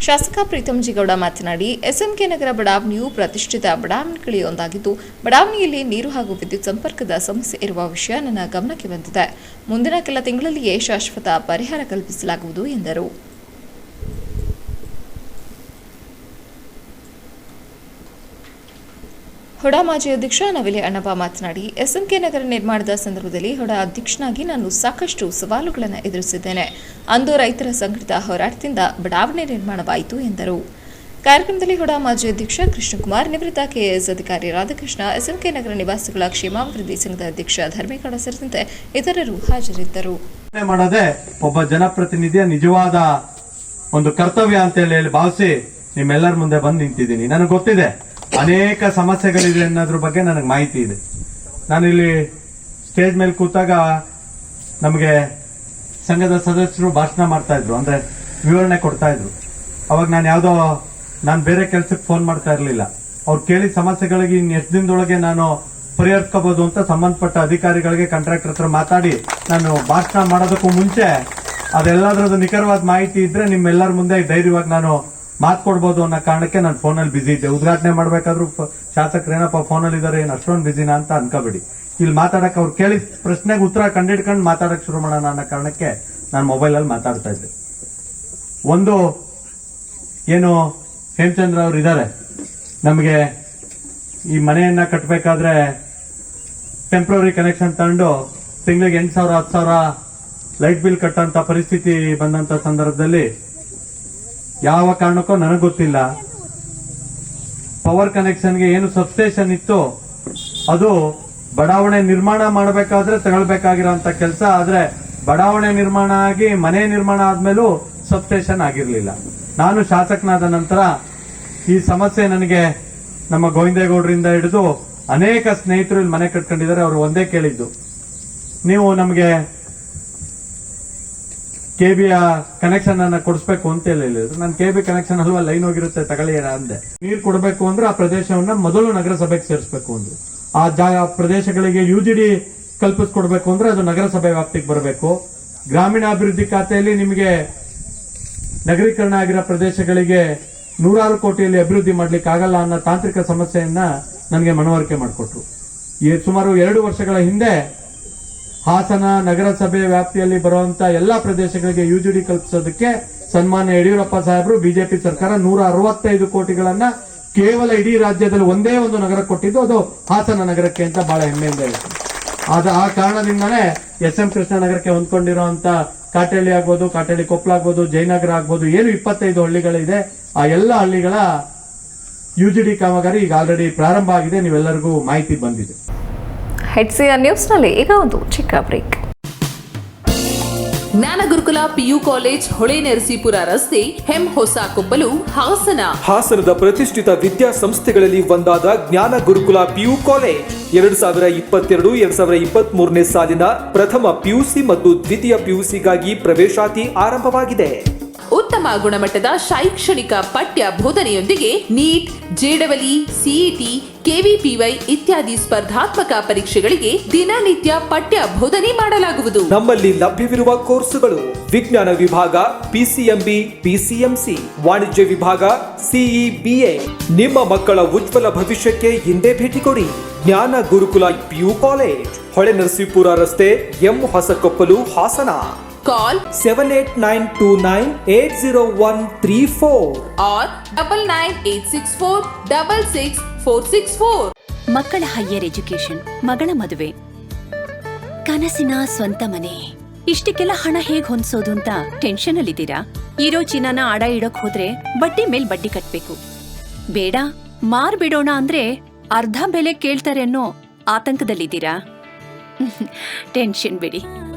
ಶಾಸಕ ಪ್ರೀತಂಜಿಗೌಡ ಮಾತನಾಡಿ, ಎಸ್ಎಂಕೆ ನಗರ ಬಡಾವಣೆಯು ಪ್ರತಿಷ್ಠಿತ ಬಡಾವಣೆಗಳಲ್ಲಿ ಒಂದಾಗಿದ್ದು, ಬಡಾವಣೆಯಲ್ಲಿ ನೀರು ಹಾಗೂ ವಿದ್ಯುತ್ ಸಂಪರ್ಕದ ಸಮಸ್ಯೆ ಇರುವ ವಿಷಯ ನನ್ನ ಗಮನಕ್ಕೆ ಬಂದಿದೆ. ಮುಂದಿನ ಕೆಲ ತಿಂಗಳಲ್ಲಿಯೇ ಶಾಶ್ವತ ಪರಿಹಾರ ಕಲ್ಪಿಸಲಾಗುವುದು ಎಂದರು. ಹೊಡ ಮಾಜಿ ಅಧ್ಯಕ್ಷ ನವಿಲೆ ಅಣ್ಣಪ್ಪ ಮಾತನಾಡಿ, ಎಸ್ಎಂಕೆ ನಗರ ನಿರ್ಮಾಣದ ಸಂದರ್ಭದಲ್ಲಿ ಹೊಡ ಅಧ್ಯಕ್ಷನಾಗಿ ನಾನು ಸಾಕಷ್ಟು ಸವಾಲುಗಳನ್ನು ಎದುರಿಸಿದ್ದೇನೆ. ಅಂದು ರೈತರ ಸಂಘಟಿತ ಹೋರಾಟದಿಂದ ಬಡಾವಣೆ ನಿರ್ಮಾಣವಾಯಿತು ಎಂದರು. ಕಾರ್ಯಕ್ರಮದಲ್ಲಿ ಹೊಡ ಮಾಜಿ ಅಧ್ಯಕ್ಷ ಕೃಷ್ಣಕುಮಾರ್, ನಿವೃತ್ತ ಕೆಎಎಸ್ ಅಧಿಕಾರಿ ರಾಧಾಕೃಷ್ಣ, ಎಸ್ಎಂಕೆ ನಗರ ನಿವಾಸಿಗಳ ಕ್ಷೇಮಾಭಿವೃದ್ಧಿ ಸಂಘದ ಅಧ್ಯಕ್ಷ ಧರ್ಮೇಗೌಡ ಸೇರಿದಂತೆ ಇತರರು ಹಾಜರಿದ್ದರು. ಮಾಡೋದೇ ಒಬ್ಬ ಜನಪ್ರತಿನಿಧಿಯ ನಿಜವಾದ ಒಂದು ಕರ್ತವ್ಯ ಅಂತ ಹೇಳಿ ಭಾವಿಸಿ ನಿಮ್ಮೆಲ್ಲರ ಮುಂದೆ ಬಂದು ನಿಂತಿದ್ದೀನಿ. ನನಗೆ ಗೊತ್ತಿದೆ ಅನೇಕ ಸಮಸ್ಯೆಗಳಿದೆ ಅನ್ನೋದ್ರ ಬಗ್ಗೆ ನನಗೆ ಮಾಹಿತಿ ಇದೆ. ನಾನಿಲ್ಲಿ ಸ್ಟೇಜ್ ಮೇಲೆ ಕೂತಾಗ ನಮಗೆ ಸಂಘದ ಸದಸ್ಯರು ಭಾಷಣ ಮಾಡ್ತಾ ಇದ್ರು, ಅಂದ್ರೆ ವಿವರಣೆ ಕೊಡ್ತಾ ಇದ್ರು. ಅವಾಗ ನಾನು ಬೇರೆ ಕೆಲ್ಸಕ್ಕೆ ಫೋನ್ ಮಾಡ್ತಾ ಇರ್ಲಿಲ್ಲ. ಅವ್ರು ಕೇಳಿದ ಸಮಸ್ಯೆಗಳಿಗೆ ಇನ್ನು ಎಷ್ಟು ದಿನದೊಳಗೆ ನಾನು ಪರಿಹರಿಸ್ಕೋಬಹುದು ಅಂತ ಸಂಬಂಧಪಟ್ಟ ಅಧಿಕಾರಿಗಳಿಗೆ ಕಾಂಟ್ರಾಕ್ಟರ್ ಹತ್ರ ಮಾತಾಡಿ ನಾನು ಭಾಷಣ ಮಾಡೋದಕ್ಕೂ ಮುಂಚೆ ಅದೆಲ್ಲದ್ರದ್ದು ನಿಖರವಾದ ಮಾಹಿತಿ ಇದ್ರೆ ನಿಮ್ಮೆಲ್ಲರ ಮುಂದೆ ಧೈರ್ಯವಾಗಿ ನಾನು ಮಾತು ಕೊಡ್ಬೋದು ಅನ್ನೋ ಕಾರಣಕ್ಕೆ ನಾನು ಫೋನಲ್ಲಿ ಬಿಸಿ ಇದ್ದೆ. ಉದ್ಘಾಟನೆ ಮಾಡ್ಬೇಕಾದ್ರೂ ಶಾಸಕರು ಏನಪ್ಪ ಫೋನಲ್ಲಿ ಇದಾರೆ, ಏನು ಅಷ್ಟೊಂದು ಬಿಸಿನಾ ಅಂತ ಅನ್ಕೋಬೇಡಿ. ಇಲ್ಲಿ ಮಾತಾಡಕ್ ಅವ್ರು ಕೇಳಿದ ಪ್ರಶ್ನೆಗೆ ಉತ್ತರ ಕಂಡಿಡ್ಕೊಂಡು ಮಾತಾಡಕ್ ಶುರು ಮಾಡೋಣ ಅನ್ನೋ ಕಾರಣಕ್ಕೆ ನಾನು ಮೊಬೈಲಲ್ಲಿ ಮಾತಾಡ್ತಾ ಇದ್ದೆ. ಒಂದು ಏನು ಹೇಮಚಂದ್ರ ಅವ್ರು ಇದ್ದಾರೆ, ನಮಗೆ ಈ ಮನೆಯನ್ನ ಕಟ್ಟಬೇಕಾದ್ರೆ ಟೆಂಪ್ರರಿ ಕನೆಕ್ಷನ್ ತಗೊಂಡು ತಿಂಗಳಿಗೆ 8,000 10,000 ಲೈಟ್ ಬಿಲ್ ಕಟ್ಟಂತ ಪರಿಸ್ಥಿತಿ ಬಂದಂತ ಸಂದರ್ಭದಲ್ಲಿ ಯಾವ ಕಾರಣಕ್ಕೂ ನನಗೆ ಗೊತ್ತಿಲ್ಲ, ಪವರ್ ಕನೆಕ್ಷನ್ಗೆ ಏನು ಸಬ್ಸ್ಟೇಷನ್ ಇತ್ತು ಅದು ಬಡಾವಣೆ ನಿರ್ಮಾಣ ಮಾಡಬೇಕಾದ್ರೆ ತಗೊಳ್ಬೇಕಾಗಿರೋಂತ ಕೆಲಸ. ಆದ್ರೆ ಬಡಾವಣೆ ನಿರ್ಮಾಣ ಆಗಿ ಮನೆ ನಿರ್ಮಾಣ ಆದ್ಮೇಲೂ ಸಬ್ಸ್ಟೇಷನ್ ಆಗಿರ್ಲಿಲ್ಲ. ನಾನು ಶಾಸಕನಾದ ನಂತರ ಈ ಸಮಸ್ಯೆ ನನಗೆ ನಮ್ಮ ಗೋವಿಂದೇಗೌಡರಿಂದ ಹಿಡಿದು ಅನೇಕ ಸ್ನೇಹಿತರು ಇಲ್ಲಿ ಮನೆ ಕಟ್ಕೊಂಡಿದ್ದಾರೆ. ಅವರು ಒಂದೇ ಕೇಳಿದ್ದು, ನೀವು ನಮಗೆ ಕೆಬಿಯ ಕನೆಕ್ಷನ್ ಅನ್ನ ಕೊಡಿಸ್ಬೇಕು ಅಂತ ಹೇಳಿದ್ರು. ನಾನು ಕೆಬಿ ಕನೆಕ್ಷನ್ ಅಲ್ವಾ, ಲೈನ್ ಹೋಗಿರುತ್ತೆ ತಗೊಳ್ಳಿ ಅಂದೆ. ನೀರು ಕೊಡಬೇಕು ಅಂದ್ರೆ ಆ ಪ್ರದೇಶವನ್ನ ಮೊದಲು ನಗರಸಭೆಗೆ ಸೇರಿಸಬೇಕು ಅಂದ್ರು. ಆ ಪ್ರದೇಶಗಳಿಗೆ ಯುಜಿಡಿ ಕಲ್ಪಿಸ್ಕೊಡ್ಬೇಕು ಅಂದ್ರೆ ಅದು ನಗರಸಭೆ ವ್ಯಾಪ್ತಿಗೆ ಬರಬೇಕು. ಗ್ರಾಮೀಣಾಭಿವೃದ್ಧಿ ಖಾತೆಯಲ್ಲಿ ನಿಮಗೆ ನಗರೀಕರಣ ಆಗಿರೋ ಪ್ರದೇಶಗಳಿಗೆ 100 ಕೋಟಿಯಲ್ಲಿ ಅಭಿವೃದ್ಧಿ ಮಾಡ್ಲಿಕ್ಕೆ ಆಗಲ್ಲ ಅನ್ನೋ ತಾಂತ್ರಿಕ ಸಮಸ್ಯೆಯನ್ನ ನನಗೆ ಮನವರಿಕೆ ಮಾಡಿಕೊಟ್ರು. ಸುಮಾರು 2 ವರ್ಷಗಳ ಹಿಂದೆ ಹಾಸನ ನಗರಸಭೆ ವ್ಯಾಪ್ತಿಯಲ್ಲಿ ಬರುವಂತ ಎಲ್ಲಾ ಪ್ರದೇಶಗಳಿಗೆ ಯುಜಿಡಿ ಕಲ್ಪಿಸೋದಕ್ಕೆ ಸನ್ಮಾನ್ಯ ಯಡಿಯೂರಪ್ಪ ಸಾಹೇಬರು ಬಿಜೆಪಿ ಸರ್ಕಾರ 165 ಕೋಟಿಗಳನ್ನ ಕೇವಲ ಇಡೀ ರಾಜ್ಯದಲ್ಲಿ ಒಂದೇ ಒಂದು ನಗರ ಕೊಟ್ಟಿದ್ದು, ಅದು ಹಾಸನ ನಗರಕ್ಕೆ ಅಂತ ಬಹಳ ಹೆಮ್ಮೆಯಿಂದ ಹೇಳ್ತೀನಿ. ಆ ಕಾರಣದಿಂದಾನೇ ಎಸ್ ಎಂ ಕೃಷ್ಣ ನಗರಕ್ಕೆ ಹೊಂದ್ಕೊಂಡಿರುವಂತ ಕಾಟೇಳಿ ಆಗ್ಬೋದು, ಕಾಟೇಳಿ ಕೊಪ್ಪಳ ಆಗ್ಬೋದು, ಜಯನಗರ ಆಗ್ಬೋದು, ಏನು 25 ಹಳ್ಳಿಗಳಿದೆ, ಆ ಎಲ್ಲ ಹಳ್ಳಿಗಳ ಯುಜಿಡಿ ಕಾಮಗಾರಿ ಈಗ ಆಲ್ರೆಡಿ ಪ್ರಾರಂಭ ಆಗಿದೆ. ನೀವೆಲ್ಲರಿಗೂ ಮಾಹಿತಿ ಬಂದಿದೆ. HCN ನ್ಯೂಸ್ನಲ್ಲಿ ಈಗ ಒಂದು ಚಿಕ್ಕ ಬ್ರೇಕ್. ಜ್ಞಾನ ಗುರುಕುಲ ಪಿಯು ಕಾಲೇಜ್ ಹೊಳೆನರಸೀಪುರ ರಸ್ತೆ ಹೊಸಕೊಪ್ಪಲು ಹಾಸನ. ಹಾಸನದ ಪ್ರತಿಷ್ಠಿತ ವಿದ್ಯಾಸಂಸ್ಥೆಗಳಲ್ಲಿ ಒಂದಾದ ಜ್ಞಾನ ಗುರುಕುಲ ಪಿಯು ಕಾಲೇಜ್ 2022-2023 ಸಾಲಿನ ಪ್ರಥಮ ಪಿಯುಸಿ ಮತ್ತು ದ್ವಿತೀಯ ಪಿಯುಸಿಗಾಗಿ ಪ್ರವೇಶಾತಿ ಆರಂಭವಾಗಿದೆ. ಉತ್ತಮ ಗುಣಮಟ್ಟದ ಶೈಕ್ಷಣಿಕ ಪಠ್ಯ ಬೋಧನೆಯೊಂದಿಗೆ ನೀಟ್, ಜೆಡಬ್ಲ್ಇ, ಸಿಇಟಿ, ಕೆವಿಪಿವೈ ಇತ್ಯಾದಿ ಸ್ಪರ್ಧಾತ್ಮಕ ಪರೀಕ್ಷೆಗಳಿಗೆ ದಿನನಿತ್ಯ ಪಠ್ಯ ಬೋಧನೆ ಮಾಡಲಾಗುವುದು. ನಮ್ಮಲ್ಲಿ ಲಭ್ಯವಿರುವ ಕೋರ್ಸುಗಳು: ವಿಜ್ಞಾನ ವಿಭಾಗ ಪಿಸಿಎಂಬಿ, ಪಿಸಿಎಂಸಿ, ವಾಣಿಜ್ಯ ವಿಭಾಗ ಸಿಇ, ಬಿಎ. ನಿಮ್ಮ ಮಕ್ಕಳ ಉಜ್ವಲ ಭವಿಷ್ಯಕ್ಕೆ ಹಿಂದೆ ಭೇಟಿ ಕೊಡಿ. ಜ್ಞಾನ ಗುರುಕುಲ ಪಿಯು ಕಾಲೇಜ್, ಹೊಳೆನರಸೀಪುರ ರಸ್ತೆ, ಹೊಸಕೊಪ್ಪಲು, ಹಾಸನ. Call 7892980134 or 9986466464. ಮಕ್ಕಳ ಹೈಯರ್ ಎಜುಕೇಶನ್, ಮಗಳ ಮದುವೆ, ಕನಸಿನ ಸ್ವಂತ ಮನೆ, ಇಷ್ಟಕ್ಕೆಲ್ಲ ಹಣ ಹೇಗ್ ಹೊಂದ್ಸೋದು ಅಂತ ಟೆನ್ಷನ್ ಅಲ್ಲಿದ್ದೀರಾ? ಇರೋ ಚಿನ್ನನ ಅಡ ಇಡೋಕ್ ಹೋದ್ರೆ ಬಡ್ಡಿ ಮೇಲ್ ಬಡ್ಡಿ ಕಟ್ಬೇಕು. ಬೇಡ, ಮಾರ್ಬಿಡೋಣ ಅಂದ್ರೆ ಅರ್ಧ ಬೆಲೆ ಕೇಳ್ತಾರೆ ಅನ್ನೋ ಆತಂಕದಲ್ಲಿದ್ದೀರಾ? ಟೆನ್ಷನ್ ಬಿಡಿ,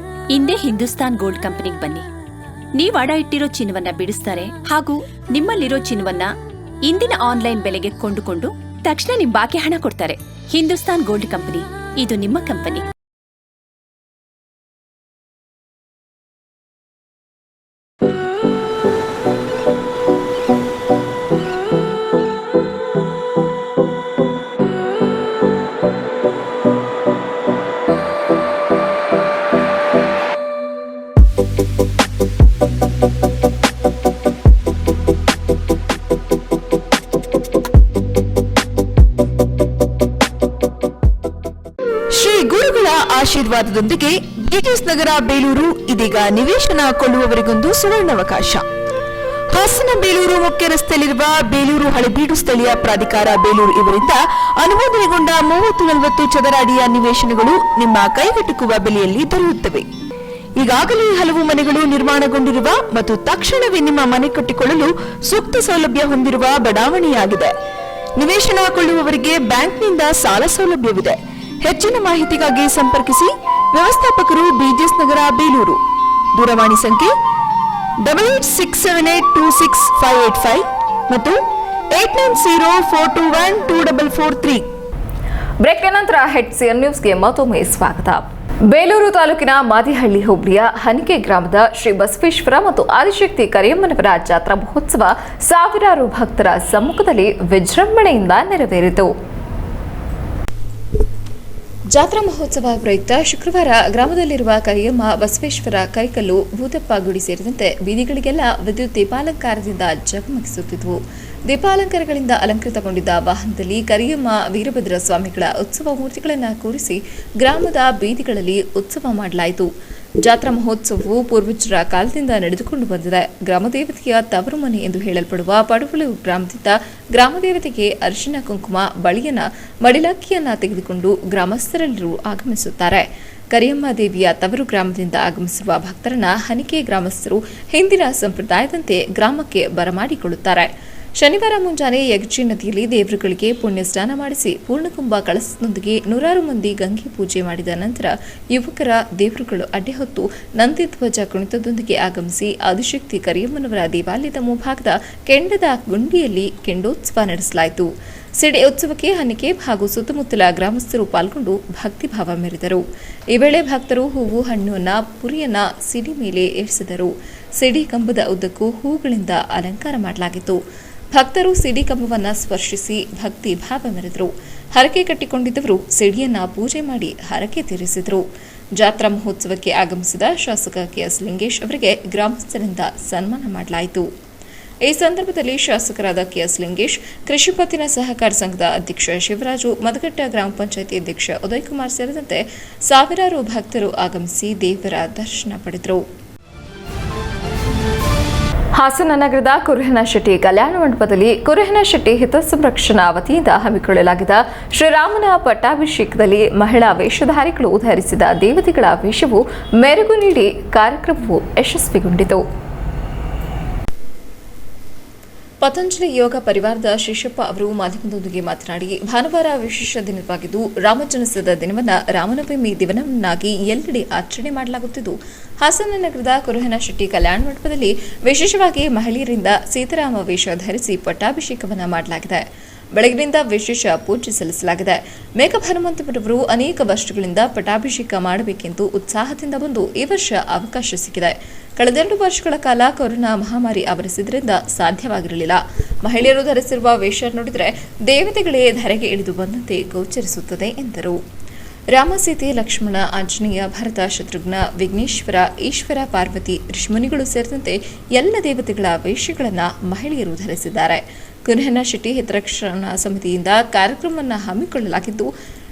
ಇಂದೇ ಹಿಂದೂಸ್ತಾನ್ ಗೋಲ್ಡ್ ಕಂಪನಿಗೆ ಬನ್ನಿ. ನೀವ್ ಅಡ ಇಟ್ಟಿರೋ ಚಿನ್ನವನ್ನ ಬಿಡಿಸ್ತಾರೆ ಹಾಗೂ ನಿಮ್ಮಲ್ಲಿರೋ ಚಿನ್ನವನ್ನ ಇಂದಿನ ಆನ್ಲೈನ್ ಬೆಲೆಗೆ ಕೊಂಡುಕೊಂಡು ತಕ್ಷಣ ನಿಮ್ ಬಾಕಿ ಹಣ ಕೊಡ್ತಾರೆ. ಹಿಂದೂಸ್ತಾನ್ ಗೋಲ್ಡ್ ಕಂಪನಿ, ಇದು ನಿಮ್ಮ ಕಂಪನಿ. ಆಶೀರ್ವಾದದೊಂದಿಗೆ ಬಿಟಿಎಸ್ ನಗರ ಬೇಲೂರು ಇದೀಗ ನಿವೇಶನ ಕೊಳ್ಳುವವರಿಗೊಂದು ಸುವರ್ಣಾವಕಾಶ. ಹಾಸನ ಬೇಲೂರು ಮುಖ್ಯ ರಸ್ತೆಯಲ್ಲಿರುವ ಬೇಲೂರು ಹಳೆಬೀಡು ಸ್ಥಳೀಯ ಪ್ರಾಧಿಕಾರ ಬೇಲೂರು ಇವರಿಂದ ಅನುಮೋದನೆಗೊಂಡ 30-40 ಚದರ ಅಡಿಯ ನಿವೇಶನಗಳು ನಿಮ್ಮ ಕೈಗೆಟುಕುವ ಬೆಲೆಯಲ್ಲಿ ದೊರೆಯುತ್ತವೆ. ಈಗಾಗಲೇ ಹಲವು ಮನೆಗಳು ನಿರ್ಮಾಣಗೊಂಡಿರುವ ಮತ್ತು ತಕ್ಷಣವೇ ನಿಮ್ಮ ಮನೆ ಕಟ್ಟಿಕೊಳ್ಳಲು ಸೂಕ್ತ ಸೌಲಭ್ಯ ಹೊಂದಿರುವ ಬಡಾವಣೆಯಾಗಿದೆ. ನಿವೇಶನ ಕೊಳ್ಳುವವರಿಗೆ ಬ್ಯಾಂಕ್ನಿಂದ ಸಾಲ ಸೌಲಭ್ಯವಿದೆ. ಹೆಚ್ಚಿನ ಮಾಹಿತಿಗಾಗಿ ಸಂಪರ್ಕಿಸಿ. ವ್ಯವಸ್ಥಾಪಕರು ಬಿಜಿಎಸ್ ನಗರ ಬೇಲೂರು. ದೂರವಾಣಿ ಸಂಖ್ಯೆ 8867826585 ಮತ್ತು 8904212443. ಬ್ರೇಕ್ನ ನಂತರ HCN ನ್ಯೂಸ್ಗೆ ಮತ್ತೊಮ್ಮೆ ಸ್ವಾಗತ. ಬೇಲೂರು ತಾಲೂಕಿನ ಮಾದಿಹಳ್ಳಿ ಹೋಬಳಿಯ ಹನಿಕೆ ಗ್ರಾಮದ ಶ್ರೀ ಬಸವೇಶ್ವರ ಮತ್ತು ಆದಿಶಕ್ತಿ ಕರಿಯಮ್ಮನವರ ಜಾತ್ರಾ ಮಹೋತ್ಸವ ಸಾವಿರಾರು ಭಕ್ತರ ಸಮ್ಮುಖದಲ್ಲಿ ವಿಜೃಂಭಣೆಯಿಂದ ನೆರವೇರಿತು. ಜಾತ್ರಾ ಮಹೋತ್ಸವ ಪ್ರಯುಕ್ತ ಶುಕ್ರವಾರ ಗ್ರಾಮದಲ್ಲಿರುವ ಕರಿಯಮ್ಮ ಬಸವೇಶ್ವರ ಕೈಕಲ್ಲು ಭೂತಪ್ಪ ಗುಡಿ ಸೇರಿದಂತೆ ಬೀದಿಗಳಿಗೆಲ್ಲ ವಿದ್ಯುತ್ ದೀಪಾಲಂಕಾರದಿಂದ ಜಗಮಗಿಸುತ್ತಿದ್ದವು. ದೀಪಾಲಂಕಾರಗಳಿಂದ ಅಲಂಕೃತಗೊಂಡಿದ್ದ ವಾಹನದಲ್ಲಿ ಕರಿಯಮ್ಮ ವೀರಭದ್ರ ಸ್ವಾಮಿಗಳ ಉತ್ಸವ ಮೂರ್ತಿಗಳನ್ನು ಕೂರಿಸಿ ಗ್ರಾಮದ ಬೀದಿಗಳಲ್ಲಿ ಉತ್ಸವ ಮಾಡಲಾಯಿತು. ಜಾತ್ರಾ ಮಹೋತ್ಸವವು ಪೂರ್ವಜರ ಕಾಲದಿಂದ ನಡೆದುಕೊಂಡು ಬಂದಿದೆ. ಗ್ರಾಮದೇವತೆಯ ತವರು ಮನೆ ಎಂದು ಹೇಳಲ್ಪಡುವ ಪಡುವಳು ಗ್ರಾಮದಿಂದ ಗ್ರಾಮದೇವತೆಗೆ ಅರಿಶಿನ ಕುಂಕುಮ ಬಳಿಯನ್ನ ಮಡಿಲಕ್ಕಿಯನ್ನ ತೆಗೆದುಕೊಂಡು ಗ್ರಾಮಸ್ಥರೆಲ್ಲರೂ ಆಗಮಿಸುತ್ತಾರೆ. ಕರಿಯಮ್ಮ ದೇವಿಯ ತವರು ಗ್ರಾಮದಿಂದ ಆಗಮಿಸಿರುವ ಭಕ್ತರನ್ನ ಹನಿಕೆ ಗ್ರಾಮಸ್ಥರು ಹಿಂದಿನ ಸಂಪ್ರದಾಯದಂತೆ ಗ್ರಾಮಕ್ಕೆ ಬರಮಾಡಿಕೊಳ್ಳುತ್ತಾರೆ. ಶನಿವಾರ ಮುಂಜಾನೆ ಯಗಚಿ ನದಿಯಲ್ಲಿ ದೇವರುಗಳಿಗೆ ಪುಣ್ಯ ಸ್ನಾನ ಮಾಡಿಸಿ ಪೂರ್ಣಕುಂಭ ಕಳಸದೊಂದಿಗೆ ನೂರಾರು ಮಂದಿ ಗಂಗೆ ಪೂಜೆ ಮಾಡಿದ ನಂತರ ಯುವಕರ ದೇವರುಗಳು ಅಡ್ಡೆಹೊತ್ತು ನಂದಿಧ್ವಜ ಕುಣಿತದೊಂದಿಗೆ ಆಗಮಿಸಿ ಆದಿಶಕ್ತಿ ಕರಿಯಮ್ಮನವರ ದೇವಾಲಯದ ಮುಂಭಾಗದ ಕೆಂಡದ ಗುಂಡಿಯಲ್ಲಿ ಕೆಂಡೋತ್ಸವ ನಡೆಸಲಾಯಿತು. ಸಿಡಿ ಉತ್ಸವಕ್ಕೆ ಹನಿಕೆ ಹಾಗೂ ಸುತ್ತಮುತ್ತಲ ಗ್ರಾಮಸ್ಥರು ಪಾಲ್ಗೊಂಡು ಭಕ್ತಿಭಾವ ಮೆರೆದರು. ಈ ವೇಳೆ ಭಕ್ತರು ಹೂವು ಹಣ್ಣನ್ನ ಪುರಿಯನ್ನ ಸಿಡಿ ಮೇಲೆ ಏರಿಸಿದರು. ಸಿಡಿ ಕಂಬದ ಉದ್ದಕ್ಕೂ ಹೂಗಳಿಂದ ಅಲಂಕಾರ ಮಾಡಲಾಗಿತ್ತು. ಭಕ್ತರು ಸಿಡಿ ಕಂಬವನ್ನು ಸ್ಪರ್ಶಿಸಿ ಭಕ್ತಿ ಭಾವ ಮೆರೆದರು. ಹರಕೆ ಕಟ್ಟಿಕೊಂಡಿದ್ದವರು ಸಿಡಿಯನ್ನ ಪೂಜೆ ಮಾಡಿ ಹರಕೆ ತೀರಿಸಿದರು. ಜಾತ್ರಾ ಮಹೋತ್ಸವಕ್ಕೆ ಆಗಮಿಸಿದ ಶಾಸಕ ಕೆಎಸ್ ಲಿಂಗೇಶ್ ಅವರಿಗೆ ಗ್ರಾಮಸ್ಥರಿಂದ ಸನ್ಮಾನ ಮಾಡಲಾಯಿತು. ಈ ಸಂದರ್ಭದಲ್ಲಿ ಶಾಸಕರಾದ ಕೆಎಸ್ ಲಿಂಗೇಶ್, ಕೃಷಿ ಪತ್ತಿನ ಸಹಕಾರ ಸಂಘದ ಅಧ್ಯಕ್ಷ ಶಿವರಾಜು, ಮದಗಟ್ಟ ಗ್ರಾಮ ಪಂಚಾಯಿತಿ ಅಧ್ಯಕ್ಷ ಉದಯಕುಮಾರ್ ಸೇರಿದಂತೆ ಸಾವಿರಾರು ಭಕ್ತರು ಆಗಮಿಸಿ ದೇವರ ದರ್ಶನ ಪಡೆದರು. ಹಾಸನ ನಗರದ ಕುರುಹನಶೆಟ್ಟಿ ಕಲ್ಯಾಣ ಮಂಟಪದಲ್ಲಿ ಕುರುಹನಶೆಟ್ಟಿ ಹಿತ ಸಂರಕ್ಷಣಾ ವತಿಯಿಂದ ಹಮ್ಮಿಕೊಳ್ಳಲಾಗಿದ್ದ ಶ್ರೀರಾಮನ ಪಟ್ಟಾಭಿಷೇಕದಲ್ಲಿ ಮಹಿಳಾ ವೇಷಧಾರಿಗಳು ಧರಿಸಿದ ದೇವತೆಗಳ ವೇಷವು ಮೆರುಗು ನೀಡಿ ಕಾರ್ಯಕ್ರಮವು ಯಶಸ್ವಿಗೊಂಡಿತು. ಪತಂಜಲಿ ಯೋಗ ಪರಿವಾರದ ಶೇಷಪ್ಪ ಅವರು ಮಾಧ್ಯಮದೊಂದಿಗೆ ಮಾತನಾಡಿ, ಭಾನುವಾರ ವಿಶೇಷ ದಿನವಾಗಿದ್ದು ರಾಮ ಜನಿಸಿದ ದಿನವನ್ನು ರಾಮನವಮಿ ದಿನವನ್ನಾಗಿ ಎಲ್ಲೆಡೆ ಆಚರಣೆ ಮಾಡಲಾಗುತ್ತಿದ್ದು, ಹಾಸನ ನಗರದ ಕುರುಹನಶೆಟ್ಟಿ ಕಲ್ಯಾಣ ಮಂಟಪದಲ್ಲಿ ವಿಶೇಷವಾಗಿ ಮಹಿಳೆಯರಿಂದ ಸೀತಾರಾಮ ವೇಷ ಧರಿಸಿ ಪಟ್ಟಾಭಿಷೇಕವನ್ನು ಮಾಡಲಾಗಿದೆ. ಬೆಳಗಿನಿಂದ ವಿಶೇಷ ಪೂಜೆ ಸಲ್ಲಿಸಲಾಗಿದೆ. ಮೇಕಪ್ ಹನುಮಂತಪುರವರು ಅನೇಕ ವರ್ಷಗಳಿಂದ ಪಟ್ಟಾಭಿಷೇಕ ಮಾಡಬೇಕೆಂದು ಉತ್ಸಾಹದಿಂದ ಬಂದು ಈ ವರ್ಷ ಅವಕಾಶ ಸಿಕ್ಕಿದೆ. ಕಳೆದ 2 ವರ್ಷಗಳ ಕಾಲ ಕೊರೋನಾ ಮಹಾಮಾರಿ ಆವರಿಸಿದ್ರಿಂದ ಸಾಧ್ಯವಾಗಿರಲಿಲ್ಲ. ಮಹಿಳೆಯರು ಧರಿಸಿರುವ ವೇಷ ನೋಡಿದರೆ ದೇವತೆಗಳೇ ಧರೆಗೆ ಇಳಿದು ಬಂದಂತೆ ಗೋಚರಿಸುತ್ತದೆ ಎಂದರು. ರಾಮ, ಸೀತೆ, ಲಕ್ಷ್ಮಣ, ಆಂಜನೇಯ, ಭರತ, ಶತ್ರುಘ್ನ, ವಿಘ್ನೇಶ್ವರ, ಈಶ್ವರ, ಪಾರ್ವತಿ, ಋಷಿಮುನಿಗಳು ಸೇರಿದಂತೆ ಎಲ್ಲ ದೇವತೆಗಳ ವೇಷಗಳನ್ನು ಮಹಿಳೆಯರು ಧರಿಸಿದ್ದಾರೆ. ಕುರುಹನಶೆಟ್ಟಿ ಹಿತರಕ್ಷಣಾ ಸಮಿತಿಯಿಂದ ಕಾರ್ಯಕ್ರಮವನ್ನು ಹಮ್ಮಿಕೊಳ್ಳಲಾಗಿದ್ದು,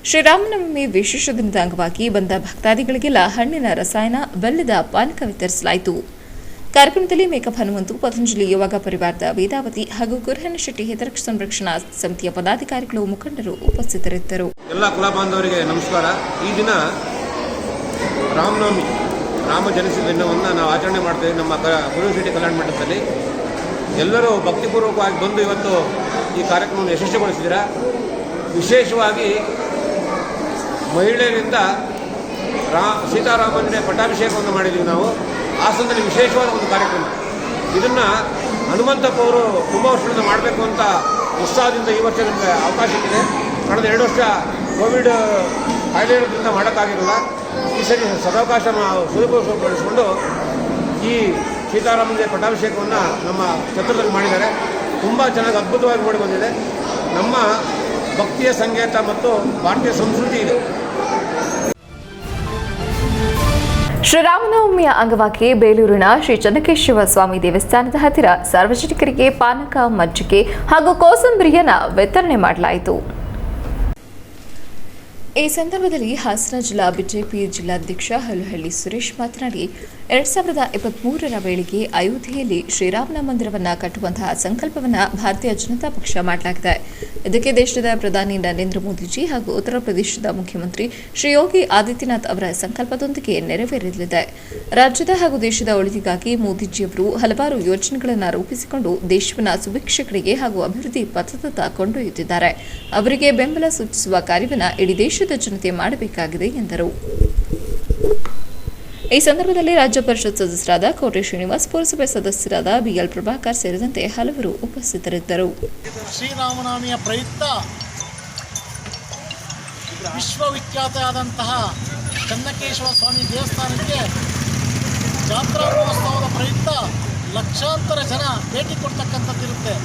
ಶ್ರೀರಾಮನವಮಿ ವಿಶೇಷ ದಿನದ ಅಂಗವಾಗಿ ಬಂದ ಭಕ್ತಾದಿಗಳಿಗೆಲ್ಲ ಹಣ್ಣಿನ ರಸಾಯನ, ಬೆಲ್ಲದ ಪಾನಕ ವಿತರಿಸಲಾಯಿತು. ಕಾರ್ಯಕ್ರಮದಲ್ಲಿ ಮೇಕಪ್ ಹನುಮಂತು, ಪತಂಜಲಿ ಯೋಗ ಪರಿವಾರದ ವೇದಾವತಿ ಹಾಗೂ ಕುರುಹನಶೆಟ್ಟಿ ಹಿತರಕ್ಷಣಾ ಸಂರಕ್ಷಣಾ ಸಮಿತಿಯ ಪದಾಧಿಕಾರಿಗಳು, ಮುಖಂಡರು ಉಪಸ್ಥಿತರಿದ್ದರು. ಎಲ್ಲ ಕುಲ ಬಾಂಧವರಿಗೆ ನಮಸ್ಕಾರ. ಈ ದಿನ ರಾಮನವಮಿ, ರಾಮ ಜನಿಸಿದ ದಿನವನ್ನು ನಾವು ಆಚರಣೆ ಮಾಡ್ತೇವೆ. ನಮ್ಮ ಕುರುಹನಶೆಟ್ಟಿ ಕಲ್ಯಾಣ ಮಂಟಪದಲ್ಲಿ ಎಲ್ಲರೂ ಭಕ್ತಿಪೂರ್ವಕವಾಗಿ ಬಂದು ಇವತ್ತು ಈ ಕಾರ್ಯಕ್ರಮವನ್ನು ಯಶಸ್ವಿಗೊಳಿಸಿದ್ದೀರಾ. ವಿಶೇಷವಾಗಿ ಮಹಿಳೆಯರಿಂದ ಸೀತಾರಾಮನಿಗೆ ಪಟ್ಟಾಭಿಷೇಕವನ್ನು ಮಾಡಿದ್ದೀವಿ. ನಾವು ಹಾಸನದಲ್ಲಿ ವಿಶೇಷವಾದ ಒಂದು ಕಾರ್ಯಕ್ರಮ. ಇದನ್ನು ಹನುಮಂತಪ್ಪ ಅವರು ತುಂಬ ವರ್ಷದಿಂದ ಮಾಡಬೇಕು ಅಂತ ಉತ್ಸಾಹದಿಂದ ಈ ವರ್ಷ ನಮಗೆ ಅವಕಾಶ ಸಿಕ್ಕಿದೆ. ಕಳೆದ 2 ವರ್ಷ ಕೋವಿಡ್ ಕಾಯಿಲೆ ಇರೋದ್ರಿಂದ ಮಾಡೋಕ್ಕಾಗಿರಲಿಲ್ಲ. ಈ ಸರಿ ಸದಾವಕಾಶ ಸದುಪಯೋಗಪಡಿಸಿಕೊಂಡು ಈ ಸೀತಾರಾಮನಿಗೆ ಪಟ್ಟಾಭಿಷೇಕವನ್ನು ನಮ್ಮ ಛತ್ರದಲ್ಲಿ ಮಾಡಿದ್ದಾರೆ. ತುಂಬ ಚೆನ್ನಾಗಿ ಅದ್ಭುತವಾಗಿ ಮಾಡಿ ಬಂದಿದೆ. ನಮ್ಮ ಭಕ್ತಿಯ ಸಂಕೇತ ಮತ್ತು ಭಾರತೀಯ ಸಂಸ್ಕೃತಿ ಇದೆ. ಶ್ರೀರಾಮನವಮಿಯ ಅಂಗವಾಗಿ ಬೇಲೂರಿನ ಶ್ರೀ ಚೆನ್ನಕೇಶವ ಸ್ವಾಮಿ ದೇವಸ್ಥಾನದ ಹತ್ತಿರ ಸಾರ್ವಜನಿಕರಿಗೆ ಪಾನಕ, ಮಜ್ಜಿಗೆ ಹಾಗೂ ಕೋಸಂಬರಿಯನ್ನು ವಿತರಣೆ ಮಾಡಲಾಯಿತು. ಈ ಸಂದರ್ಭದಲ್ಲಿ ಹಾಸನ ಜಿಲ್ಲಾ ಬಿಜೆಪಿ ಜಿಲ್ಲಾಧ್ಯಕ್ಷ ಹಲುಹಳ್ಳಿ ಸುರೇಶ್ ಮಾತನಾಡಿ, 2023ರ ವೇಳೆಗೆ ಅಯೋಧ್ಯೆಯಲ್ಲಿ ಶ್ರೀರಾಮನ ಮಂದಿರವನ್ನು ಕಟ್ಟುವಂತಹ ಸಂಕಲ್ಪವನ್ನು ಭಾರತೀಯ ಜನತಾ ಪಕ್ಷ ಮಾಡಲಾಗಿದೆ. ಇದಕ್ಕೆ ದೇಶದ ಪ್ರಧಾನಿ ನರೇಂದ್ರ ಮೋದಿಜಿ ಹಾಗೂ ಉತ್ತರ ಪ್ರದೇಶದ ಮುಖ್ಯಮಂತ್ರಿ ಶ್ರೀ ಯೋಗಿ ಆದಿತ್ಯನಾಥ್ ಅವರ ಸಂಕಲ್ಪದೊಂದಿಗೆ ನೆರವೇರಲಿದೆ. ರಾಜ್ಯದ ಹಾಗೂ ದೇಶದ ಒಳಿತಿಗಾಗಿ ಮೋದಿಜಿಯವರು ಹಲವಾರು ಯೋಜನೆಗಳನ್ನು ರೂಪಿಸಿಕೊಂಡು ದೇಶವನ್ನು ಸುಭಿಕ್ಷ ಕಡೆಗೆ ಹಾಗೂ ಅಭಿವೃದ್ಧಿ ಪಥದತ್ತ ಕೊಂಡೊಯ್ಯುತ್ತಿದ್ದಾರೆ. ಅವರಿಗೆ ಬೆಂಬಲ ಸೂಚಿಸುವ ಕಾರ್ಯವನ್ನು ಇಡೀ ದೇಶದ ಜನತೆ ಮಾಡಬೇಕಾಗಿದೆ ಎಂದರು. ಈ ಸಂದರ್ಭದಲ್ಲಿ ರಾಜ್ಯ ಪರಿಷತ್ ಸದಸ್ಯರಾದ ಕೋಟೆ ಶ್ರೀನಿವಾಸ್, ಪುರಸಭೆ ಸದಸ್ಯರಾದ ಬಿಎಲ್ ಪ್ರಭಾಕರ್ ಸೇರಿದಂತೆ ಹಲವರು ಉಪಸ್ಥಿತರಿದ್ದರು. ಶ್ರೀರಾಮನವಮಿಯ ಪ್ರಯುಕ್ತ ವಿಶ್ವವಿಖ್ಯಾತವಾದಂತಹ ಚೆನ್ನಕೇಶವ ಸ್ವಾಮಿ ದೇವಸ್ಥಾನಕ್ಕೆ ಜಾತ್ರಾ ಮಹೋತ್ಸವದ ಪ್ರಯುಕ್ತ ಲಕ್ಷಾಂತರ ಜನ ಭೇಟಿ ಕೊಡ್ತಕ್ಕಂಥದ್ದಿರುತ್ತೆ.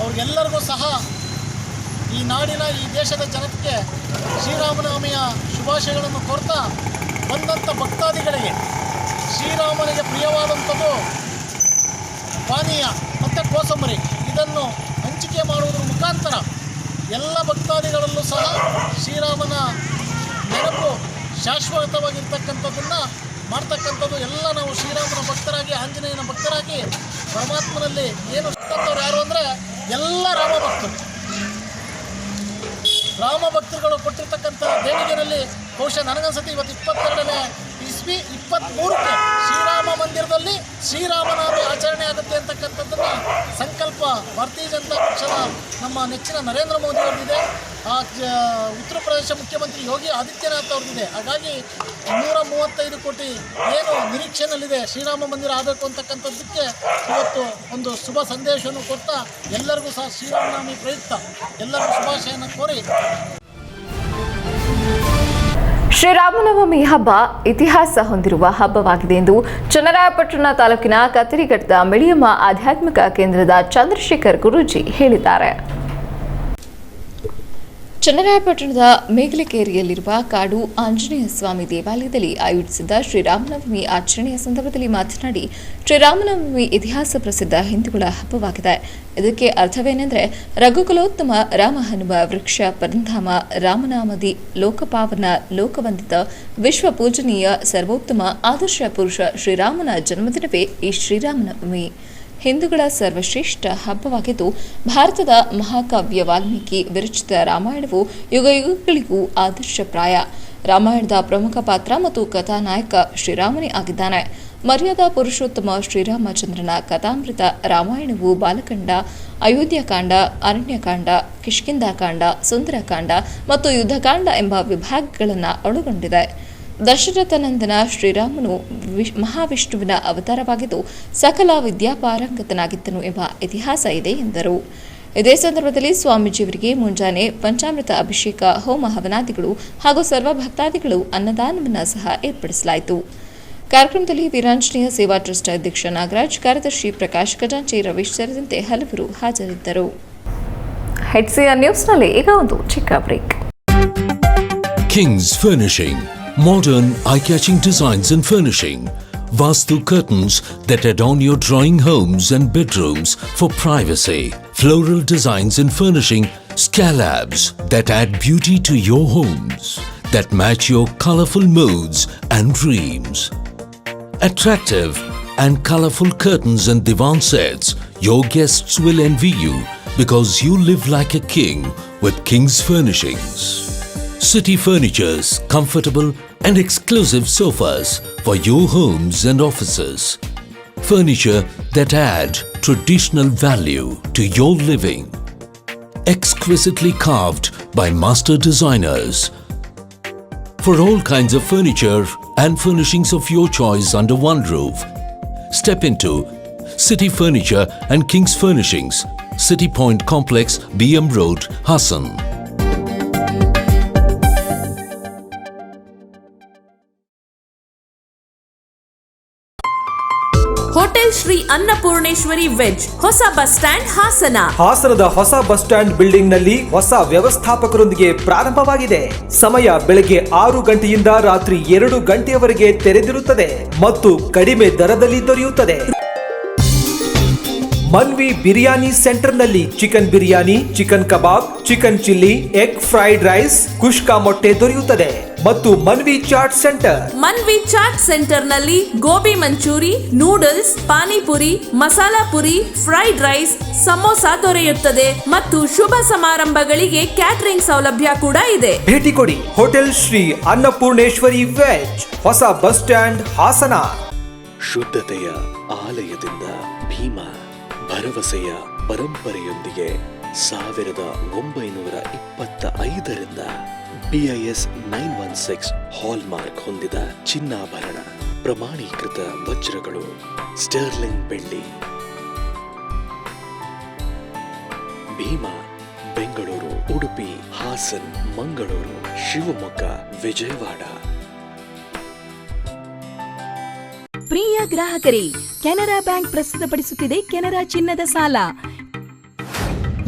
ಅವ್ರಿಗೆಲ್ಲರಿಗೂ ಸಹ ಈ ನಾಡಿನ ಈ ದೇಶದ ಜನತೆಗೆ ಶ್ರೀರಾಮನವಮಿಯ ಶುಭಾಶಯಗಳನ್ನು ಕೋರ್ತಾ ಬಂದಂಥ ಭಕ್ತಾದಿಗಳಿಗೆ ಶ್ರೀರಾಮನಿಗೆ ಪ್ರಿಯವಾದಂಥದ್ದು ಪಾನೀಯ ಮತ್ತು ಕೋಸಂಬರಿ ಇದನ್ನು ಹಂಚಿಕೆ ಮಾಡುವುದರ ಮುಖಾಂತರ ಎಲ್ಲ ಭಕ್ತಾದಿಗಳಲ್ಲೂ ಸಹ ಶ್ರೀರಾಮನ ನೆನಪು ಶಾಶ್ವತವಾಗಿರ್ತಕ್ಕಂಥದ್ದನ್ನು ಮಾಡ್ತಕ್ಕಂಥದ್ದು. ಎಲ್ಲ ನಾವು ಶ್ರೀರಾಮನ ಭಕ್ತರಾಗಿ, ಆಂಜನೇಯನ ಭಕ್ತರಾಗಿ ಪರಮಾತ್ಮನಲ್ಲಿ ಏನು ಸಿಕ್ಕಂಥವ್ರು ಯಾರು ಅಂದರೆ ಎಲ್ಲ ರಾಮ ಭಕ್ತರು. ರಾಮ ಭಕ್ತರುಗಳು ಕೊಟ್ಟಿರ್ತಕ್ಕಂಥ ದೇಣಿಗೆಯಲ್ಲಿ ಬಹುಶಃ ನನಗನ್ಸುತ್ತೆ ಇವತ್ತು 22ನೇ ಇಸ್ವಿ 23ಕ್ಕೆ ಶ್ರೀರಾಮ ಮಂದಿರದಲ್ಲಿ ಶ್ರೀರಾಮನವಮಿ ಆಚರಣೆ ಆಗುತ್ತೆ ಅಂತಕ್ಕಂಥದ್ದನ್ನು ಸಂಕಲ್ಪ ಭಾರತೀಯ ಜನತಾ ಪಕ್ಷದ ನಮ್ಮ ನೆಚ್ಚಿನ ನರೇಂದ್ರ ಮೋದಿ ಅವ್ರದ್ದಿದೆ, ಉತ್ತರ ಪ್ರದೇಶ ಮುಖ್ಯಮಂತ್ರಿ ಯೋಗಿ ಆದಿತ್ಯನಾಥ್ ಅವ್ರದ್ದಿದೆ. ಹಾಗಾಗಿ 235 ಕೋಟಿ ಏನು ನಿರೀಕ್ಷೆಯಲ್ಲಿದೆ ಶ್ರೀರಾಮ ಮಂದಿರ ಆಗಬೇಕು ಅಂತಕ್ಕಂಥದ್ದಕ್ಕೆ ಇವತ್ತು ಒಂದು ಶುಭ ಸಂದೇಶವನ್ನು ಕೊಡ್ತಾ ಎಲ್ಲರಿಗೂ ಸಹ ಶ್ರೀರಾಮನವಮಿ ಪ್ರಯುಕ್ತ ಎಲ್ಲರಿಗೂ ಶುಭಾಶಯನ ಕೋರಿ ಶ್ರೀರಾಮನವಮಿ ಹಬ್ಬ ಇತಿಹಾಸ ಹೊಂದಿರುವ ಹಬ್ಬವಾಗಿದೆ ಎಂದು ಚನ್ನರಾಯಪಟ್ಟಣ ತಾಲೂಕಿನ ಕತ್ತರಿಘಟ್ಟದ ಮಿಳಿಯಮ್ಮ ಆಧ್ಯಾತ್ಮಿಕ ಕೇಂದ್ರದ ಚಂದ್ರಶೇಖರ್ ಗುರೂಜಿ ಹೇಳಿದ್ದಾರೆ. ಚನ್ನರಾಯಪಟ್ಟಣದ ಮೇಗಲಕೇರಿಯಲ್ಲಿರುವ ಕಾಡು ಆಂಜನೇಯ ಸ್ವಾಮಿ ದೇವಾಲಯದಲ್ಲಿ ಆಯೋಜಿಸಿದ್ದ ಶ್ರೀರಾಮನವಮಿ ಆಚರಣೆಯ ಸಂದರ್ಭದಲ್ಲಿ ಮಾತನಾಡಿ, ಶ್ರೀರಾಮನವಮಿ ಇತಿಹಾಸ ಪ್ರಸಿದ್ಧ ಹಿಂದೂಗಳ ಹಬ್ಬವಾಗಿದೆ. ಇದಕ್ಕೆ ಅರ್ಥವೇನೆಂದರೆ ರಘುಕುಲೋತ್ತಮ ರಾಮ ಹನುಮ ವೃಕ್ಷ ಪರಂಧಾಮ ರಾಮನಾಮದಿ ಲೋಕಪಾವನ ಲೋಕವಂದಿತ ವಿಶ್ವ ಪೂಜನೀಯ ಸರ್ವೋತ್ತಮ ಆದರ್ಶ ಪುರುಷ ಶ್ರೀರಾಮನ ಜನ್ಮದಿನವೇ ಈ ಶ್ರೀರಾಮನವಮಿ. ಹಿಂದೂಗಳ ಸರ್ವಶ್ರೇಷ್ಠ ಹಬ್ಬವಾಗಿದ್ದು, ಭಾರತದ ಮಹಾಕಾವ್ಯ ವಾಲ್ಮೀಕಿ ವಿರಚಿತ ರಾಮಾಯಣವು ಯುಗಯುಗಗಳಿಗೂ ಆದರ್ಶಪ್ರಾಯ. ರಾಮಾಯಣದ ಪ್ರಮುಖ ಪಾತ್ರ ಮತ್ತು ಕಥಾನಾಯಕ ಶ್ರೀರಾಮನೇ ಆಗಿದ್ದಾನೆ. ಮರ್ಯಾದಾ ಪುರುಷೋತ್ತಮ ಶ್ರೀರಾಮಚಂದ್ರನ ಕಥಾಮೃತ ರಾಮಾಯಣವು ಬಾಲಕಾಂಡ, ಅಯೋಧ್ಯಕಾಂಡ, ಅರಣ್ಯಕಾಂಡ, ಕಿಷ್ಕಿಂಧಾಕಾಂಡ, ಸುಂದರಕಾಂಡ ಮತ್ತು ಯುದ್ಧಕಾಂಡ ಎಂಬ ವಿಭಾಗಗಳನ್ನು ಒಳಗೊಂಡಿದೆ. ದಶರಥನಂದನ ಶ್ರೀರಾಮನು ಮಹಾವಿಷ್ಣುವಿನ ಅವತಾರವಾಗಿದ್ದು ಸಕಲ ವಿದ್ಯಾಪಾರಂಗತನಾಗಿದ್ದನು ಎಂಬ ಇತಿಹಾಸ ಇದೆ ಎಂದರು. ಇದೇ ಸಂದರ್ಭದಲ್ಲಿ ಸ್ವಾಮೀಜಿಯವರಿಗೆ ಮುಂಜಾನೆ ಪಂಚಾಮೃತ ಅಭಿಷೇಕ, ಹೋಮ ಹವನಾದಿಗಳು ಹಾಗೂ ಸರ್ವ ಭಕ್ತಾದಿಗಳು ಅನ್ನದಾನವನ್ನು ಸಹ ಏರ್ಪಡಿಸಲಾಯಿತು. ಕಾರ್ಯಕ್ರಮದಲ್ಲಿ ವೀರಾಂಜನೇಯ ಸೇವಾ ಟ್ರಸ್ಟ್ ಅಧ್ಯಕ್ಷ ನಾಗರಾಜ್, ಕಾರ್ಯದರ್ಶಿ ಪ್ರಕಾಶ್ ಖಜಾಂಚಿ, ರವೀಶ್ ಸೇರಿದಂತೆ ಹಲವರು ಹಾಜರಿದ್ದರು. HCR ನ್ಯೂಸ್ನಲ್ಲಿ ಈಗ ಒಂದು ಚಿಕ್ಕ break. King's Furnishing. Modern, eye-catching designs and furnishing. Vastu curtains that adorn your drawing homes and bedrooms for privacy. Floral designs and furnishing. Scalabs that add beauty to your homes. That match your colorful moods and dreams. Attractive and colorful curtains and divan sets. Your guests will envy you because you live like a king with King's Furnishings. City Furniture's comfortable and exclusive sofas for your homes and offices. Furniture that add traditional value to your living. Exquisitely carved by master designers. For all kinds of furniture and furnishings of your choice under one roof, step into City Furniture and King's Furnishings, City Point Complex, BM Road, Hassan. Hotel Shri Annapoorneshwari veg, ಹೊಸ ಬಸ್ ಸ್ಟ್ಯಾಂಡ್, ಹಾಸನ. ಹಾಸನದ ಹೊಸ ಬಸ್ ಸ್ಟ್ಯಾಂಡ್ ಬಿಲ್ಡಿಂಗ್ ನಲ್ಲಿ ಹೊಸ ವ್ಯವಸ್ಥಾಪಕರೊಂದಿಗೆ ಪ್ರಾರಂಭವಾಗಿದೆ. ಸಮಯ ಬೆಳಗ್ಗೆ 6 ಗಂಟೆಯಿಂದ ರಾತ್ರಿ 2 ಗಂಟೆಯವರೆಗೆ ತೆರೆದಿರುತ್ತದೆ ಮತ್ತು ಕಡಿಮೆ ದರದಲ್ಲಿ ದೊರೆಯುತ್ತದೆ. ಮನ್ವಿ ಬಿರಿಯಾನಿ ಸೆಂಟರ್ ನಲ್ಲಿ chicken biryani, chicken kebab, chicken chilli, egg fried rice, kushka ಮೊಟ್ಟೆ ದೊರೆಯುತ್ತದೆ. ಮತ್ತು ಮನ್ವಿ ಚಾಟ್ ಸೆಂಟರ್ ನಲ್ಲಿ gobi manchurian, noodles, panipuri, masala puri, fried rice, samosa ದೊರೆಯುತ್ತದೆ ಮತ್ತು ಶುಭ ಸಮಾರಂಭಗಳಿಗೆ ಕ್ಯಾಟರಿಂಗ್ ಸೌಲಭ್ಯ ಕೂಡ ಇದೆ. ಭೇಟಿ ಕೊಡಿ ಹೋಟೆಲ್ ಶ್ರೀ ಅನ್ನಪೂರ್ಣೇಶ್ವರಿ ವೆಜ್, ಹೊಸ ಬಸ್ ಸ್ಟ್ಯಾಂಡ್, ಹಾಸನ. ಶುದ್ಧತೆಯ ಆಲಯದಿಂದ ಭೀಮಾ, ಭರವಸೆಯ ಪರಂಪರೆಯೊಂದಿಗೆ 1925ರಿಂದ BIS 916 ಹಾಲ್ಮಾರ್ಕ್ ಹೊಂದಿದ ಚಿನ್ನಾಭರಣ, ಪ್ರಮಾಣೀಕೃತ ವಜ್ರಗಳು, ಸ್ಟರ್ಲಿಂಗ್ ಬೆಳ್ಳಿ. ಭೀಮಾ, ಬೆಂಗಳೂರು, ಉಡುಪಿ, ಹಾಸನ್, ಮಂಗಳೂರು, ಶಿವಮೊಗ್ಗ, ವಿಜಯವಾಡ. ಪ್ರಿಯ ಗ್ರಾಹಕರೇ, ಕೆನರಾ ಬ್ಯಾಂಕ್ ಪ್ರಸ್ತುತಪಡಿಸುತ್ತಿದೆ ಕೆನರಾ ಚಿನ್ನದ ಸಾಲ.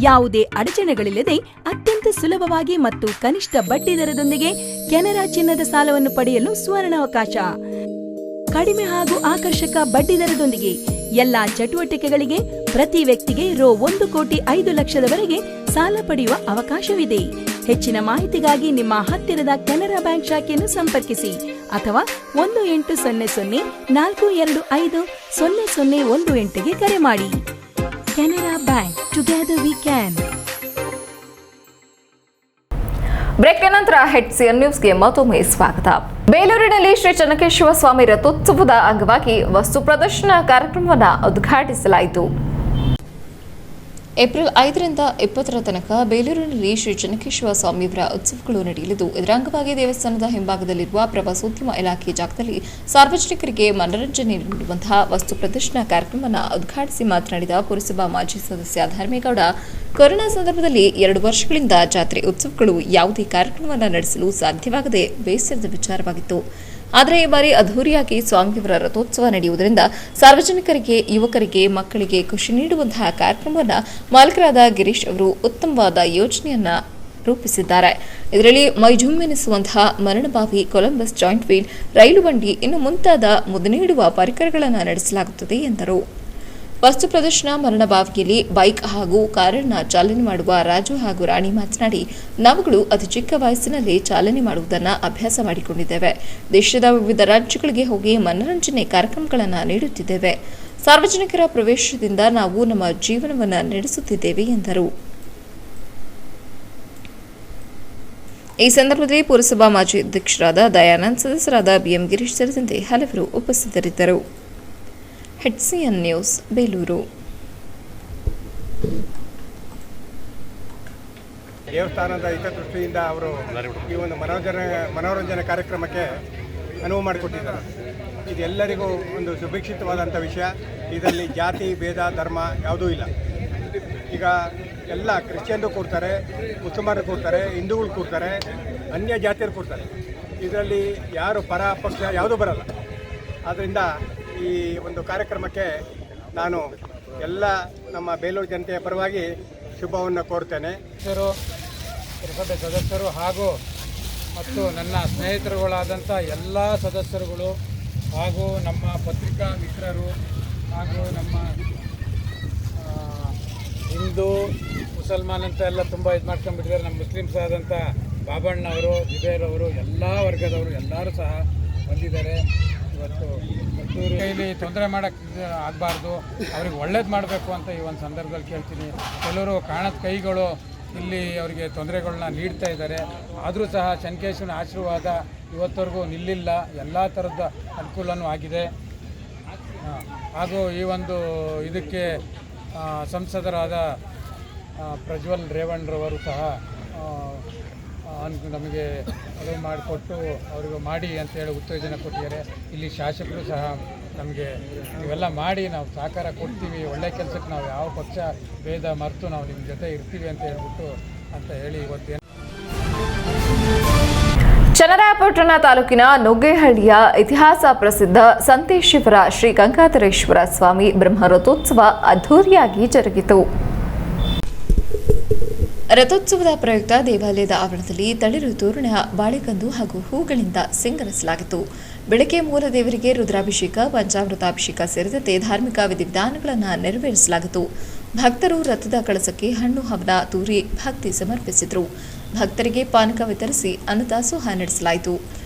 ಯಾವುದೇ ಅಡಚಣೆಗಳಿಲ್ಲದೆ ಅತ್ಯಂತ ಸುಲಭವಾಗಿ ಮತ್ತು ಕನಿಷ್ಠ ಬಡ್ಡಿ ದರದೊಂದಿಗೆ ಕೆನರಾ ಚಿನ್ನದ ಸಾಲವನ್ನು ಪಡೆಯಲು ಸುವರ್ಣಾವಕಾಶ. ಕಡಿಮೆ ಹಾಗೂ ಆಕರ್ಷಕ ಬಡ್ಡಿ ದರದೊಂದಿಗೆ ಎಲ್ಲಾ ಚಟುವಟಿಕೆಗಳಿಗೆ ಪ್ರತಿ ವ್ಯಕ್ತಿಗೆ ₹1,05,00,000ವರೆಗೆ ಸಾಲ ಪಡೆಯುವ ಅವಕಾಶವಿದೆ. ಹೆಚ್ಚಿನ ಮಾಹಿತಿಗಾಗಿ ನಿಮ್ಮ ಹತ್ತಿರದ ಕೆನರಾ ಬ್ಯಾಂಕ್ ಶಾಖೆಯನ್ನು ಸಂಪರ್ಕಿಸಿ ಅಥವಾ 1800-425-0018ಗೆ ಕರೆ ಮಾಡಿ. Canara bank, together we can. Break ನಂತರ HCN ನ್ಯೂಸ್ಗೆ ಮತ್ತೊಮ್ಮೆ ಸ್ವಾಗತ. ಬೇಲೂರಿನಲ್ಲಿ ಶ್ರೀ ಚೆನ್ನಕೇಶವ ಸ್ವಾಮಿ ರಥೋತ್ಸವದ ಅಂಗವಾಗಿ ವಸ್ತು ಪ್ರದರ್ಶನ ಕಾರ್ಯಕ್ರಮವನ್ನು ಉದ್ಘಾಟಿಸಲಾಯಿತು. ಏಪ್ರಿಲ್ 5ರಿಂದ 20ರ ತನಕ ಬೇಲೂರಿನಲ್ಲಿ ಶ್ರೀ ಚೆನ್ನಕೇಶವ ಸ್ವಾಮಿಯವರ ಉತ್ಸವಗಳು ನಡೆಯಲಿದ್ದು, ಇದರ ಅಂಗವಾಗಿ ದೇವಸ್ಥಾನದ ಹಿಂಭಾಗದಲ್ಲಿರುವ ಪ್ರವಾಸೋದ್ಯಮ ಇಲಾಖೆ ಜಾಗದಲ್ಲಿ ಸಾರ್ವಜನಿಕರಿಗೆ ಮನರಂಜನೆ ನೀಡುವಂತಹ ವಸ್ತು ಪ್ರದರ್ಶನ ಕಾರ್ಯಕ್ರಮವನ್ನು ಉದ್ಘಾಟಿಸಿ ಮಾತನಾಡಿದ ಪುರಸಭಾ ಮಾಜಿ ಸದಸ್ಯ ಧರ್ಮೇಗೌಡ, ಕೊರೋನಾ ಸಂದರ್ಭದಲ್ಲಿ 2 ವರ್ಷಗಳಿಂದ ಜಾತ್ರೆ ಉತ್ಸವಗಳು ಯಾವುದೇ ಕಾರ್ಯಕ್ರಮವನ್ನು ನಡೆಸಲು ಸಾಧ್ಯವಾಗದೆ ಬೇಸರದ ವಿಚಾರವಾಗಿತ್ತು. ಆದರೆ ಈ ಬಾರಿ ಅದ್ಧೂರಿಯಾಗಿ ಸ್ವಾಮಿಯವರ ರಥೋತ್ಸವ ನಡೆಯುವುದರಿಂದ ಸಾರ್ವಜನಿಕರಿಗೆ, ಯುವಕರಿಗೆ, ಮಕ್ಕಳಿಗೆ ಖುಷಿ ನೀಡುವಂತಹ ಕಾರ್ಯಕ್ರಮವನ್ನು ಮಾಲಕರಾದ ಗಿರೀಶ್ ಅವರು ಉತ್ತಮವಾದ ಯೋಜನೆಯನ್ನ ರೂಪಿಸಿದ್ದಾರೆ. ಇದರಲ್ಲಿ ಮೈಜುಮ್ಮೆನಿಸುವಂತಹ ಮರಣಬಾವಿ, ಕೊಲಂಬಸ್ ಜಾಯಿಂಟ್ ವೀಲ್, ರೈಲು ಬಂಡಿ ಇನ್ನು ಮುಂತಾದ ಮುದ ನೀಡುವ ಪರಿಕರಗಳನ್ನು ನಡೆಸಲಾಗುತ್ತದೆ ಎಂದರು. ವಸ್ತು ಪ್ರದರ್ಶನ ಮರಣಬಾವಿಯಲ್ಲಿ ಬೈಕ್ ಹಾಗೂ ಕಾರನ್ನು ಚಾಲನೆ ಮಾಡುವ ರಾಜು ಹಾಗೂ ರಾಣಿ ಮಾತನಾಡಿ, ನಾವುಗಳು ಅತಿ ಚಿಕ್ಕ ವಯಸ್ಸಿನಲ್ಲಿ ಚಾಲನೆ ಮಾಡುವುದನ್ನು ಅಭ್ಯಾಸ ಮಾಡಿಕೊಂಡಿದ್ದೇವೆ. ದೇಶದ ವಿವಿಧ ರಾಜ್ಯಗಳಿಗೆ ಹೋಗಿ ಮನರಂಜನೆ ಕಾರ್ಯಕ್ರಮಗಳನ್ನು ನೀಡುತ್ತಿದ್ದೇವೆ. ಸಾರ್ವಜನಿಕರ ಪ್ರವೇಶದಿಂದ ನಾವು ನಮ್ಮ ಜೀವನವನ್ನು ನಡೆಸುತ್ತಿದ್ದೇವೆ ಎಂದರು. ಈ ಸಂದರ್ಭದಲ್ಲಿ ಪುರಸಭಾ ಮಾಜಿ ಅಧ್ಯಕ್ಷರಾದ ದಯಾನಂದ್, ಸದಸ್ಯರಾದ BM ಗಿರೀಶ್ ಸೇರಿದಂತೆ ಹಲವರು ಉಪಸ್ಥಿತರಿದ್ದರು. HCN news, Belur. ದೇವಸ್ಥಾನದ ಹಿತದೃಷ್ಟಿಯಿಂದ ಅವರು ಈ ಒಂದು ಮನೋರಂಜನೆ ಕಾರ್ಯಕ್ರಮಕ್ಕೆ ಅನುವು ಮಾಡಿಕೊಟ್ಟಿದ್ದಾರೆ. ಇದೆಲ್ಲರಿಗೂ ಒಂದು ಸುಭಿಕ್ಷಿತವಾದಂಥ ವಿಷಯ. ಇದರಲ್ಲಿ ಜಾತಿ, ಭೇದ, ಧರ್ಮ ಯಾವುದೂ ಇಲ್ಲ. ಈಗ ಎಲ್ಲ ಕ್ರಿಶ್ಚಿಯನ್ರು ಕೂರ್ತಾರೆ, ಮುಸಲ್ಮಾನರು ಕೂರ್ತಾರೆ, ಹಿಂದೂಗಳು ಕೂರ್ತಾರೆ, ಅನ್ಯ ಜಾತಿಯರು ಕೂರ್ತಾರೆ. ಇದರಲ್ಲಿ ಯಾರು ಪರ ಪಕ್ಷ ಯಾವುದೂ ಬರಲ್ಲ. ಆದ್ದರಿಂದ ಈ ಒಂದು ಕಾರ್ಯಕ್ರಮಕ್ಕೆ ನಾನು ಎಲ್ಲ ನಮ್ಮ ಬೇಲೂರು ಜನತೆಯ ಪರವಾಗಿ ಶುಭವನ್ನು ಕೋರ್ತೇನೆ. ಪುರಸಭೆ ಸದಸ್ಯರು ಹಾಗೂ ಮತ್ತು ನನ್ನ ಸ್ನೇಹಿತರುಗಳಾದಂಥ ಎಲ್ಲ ಸದಸ್ಯರುಗಳು ಹಾಗೂ ನಮ್ಮ ಪತ್ರಿಕಾ ಮಿತ್ರರು ಹಾಗೂ ನಮ್ಮ ಹಿಂದೂ ಮುಸಲ್ಮಾನ್ ಅಂತ ಎಲ್ಲ ತುಂಬ ಇದು ಮಾಡ್ಕೊಂಡ್ಬಿಟ್ಟಿದ್ದಾರೆ. ನಮ್ಮ ಮುಸ್ಲಿಮ್ಸ್ ಆದಂಥ ಬಾಬಣ್ಣವರು, ಜುಬೇರವರು, ಎಲ್ಲ ವರ್ಗದವರು ಎಲ್ಲರೂ ಸಹ ಬಂದಿದ್ದಾರೆ. ಇವತ್ತು ಕೈಲಿ ತೊಂದರೆ ಮಾಡೋಕ್ಕೆ ಆಗಬಾರ್ದು, ಅವ್ರಿಗೆ ಒಳ್ಳೇದು ಮಾಡಬೇಕು ಅಂತ ಈ ಒಂದು ಸಂದರ್ಭದಲ್ಲಿ ಕೇಳ್ತೀನಿ. ಕೆಲವರು ಕಾಣದ ಕೈಗಳು ಇಲ್ಲಿ ಅವರಿಗೆ ತೊಂದರೆಗಳನ್ನ ನೀಡ್ತಾ ಇದ್ದಾರೆ. ಆದರೂ ಸಹ ಚೆನ್ನಕೇಶವನ ಆಶೀರ್ವಾದ ಇವತ್ತವರೆಗೂ ನಿಲ್ಲಿಲ್ಲ. ಎಲ್ಲ ಥರದ ಅನುಕೂಲವೂ ಆಗಿದೆ. ಹಾಗೂ ಈ ಒಂದು ಇದಕ್ಕೆ ಸಂಸದರಾದ ಪ್ರಜ್ವಲ್ ರೇವಣ್ರವರು ಸಹ ನಮಗೆ ಅನುವು ಮಾಡಿಕೊಟ್ಟು ಅವ್ರಿಗೆ ಮಾಡಿ ಅಂತೇಳಿ ಉತ್ತೇಜನ ಕೊಟ್ಟಿದ್ದಾರೆ. ಇಲ್ಲಿ ಶಾಸಕರು ಸಹ ನಮಗೆ ಇವೆಲ್ಲ ಮಾಡಿ ನಾವು ಸಹಕಾರ ಕೊಡ್ತೀವಿ, ಒಳ್ಳೆ ಕೆಲಸಕ್ಕೆ ನಾವು ಯಾವ ಪಕ್ಷ ಭೇದ ಮರೆತು ನಾವು ನಿಮ್ಮ ಜೊತೆ ಇರ್ತೀವಿ ಅಂತ ಹೇಳ್ಬಿಟ್ಟು ಅಂತ ಹೇಳಿ ಇವತ್ತೇನು. ಚನ್ನರಾಯಪಟ್ಟಣ ತಾಲೂಕಿನ ನುಗ್ಗೇಹಳ್ಳಿಯ ಇತಿಹಾಸ ಪ್ರಸಿದ್ಧ ಸಂತೇಶ್ವರ ಶ್ರೀ ಗಂಗಾಧರೇಶ್ವರ ಸ್ವಾಮಿ ಬ್ರಹ್ಮರಥೋತ್ಸವ ಅದ್ಧೂರಿಯಾಗಿ ಜರುಗಿತು. ರಥೋತ್ಸವದ ಪ್ರಯುಕ್ತ ದೇವಾಲಯದ ಆವರಣದಲ್ಲಿ ತಳಿರು ತೋರಣ, ಬಾಳೆಕಂದು ಹಾಗೂ ಹೂಗಳಿಂದ ಸಿಂಗರಿಸಲಾಗಿತ್ತು. ಬೆಳಗ್ಗೆ ಮೂಲ ದೇವರಿಗೆ ರುದ್ರಾಭಿಷೇಕ, ಪಂಚಾಮೃತಾಭಿಷೇಕ ಸೇರಿದಂತೆ ಧಾರ್ಮಿಕ ವಿಧಿವಿಧಾನಗಳನ್ನು ನೆರವೇರಿಸಲಾಗಿತ್ತು. ಭಕ್ತರು ರಥದ ಕಳಸಕ್ಕೆ ಹಣ್ಣು ಹವನ ತೂರಿ ಭಕ್ತಿ ಸಮರ್ಪಿಸಿದರು. ಭಕ್ತರಿಗೆ ಪಾನಕ ವಿತರಿಸಿ ಅನ್ನದಾಸೋಹ ನಡೆಸಲಾಯಿತು.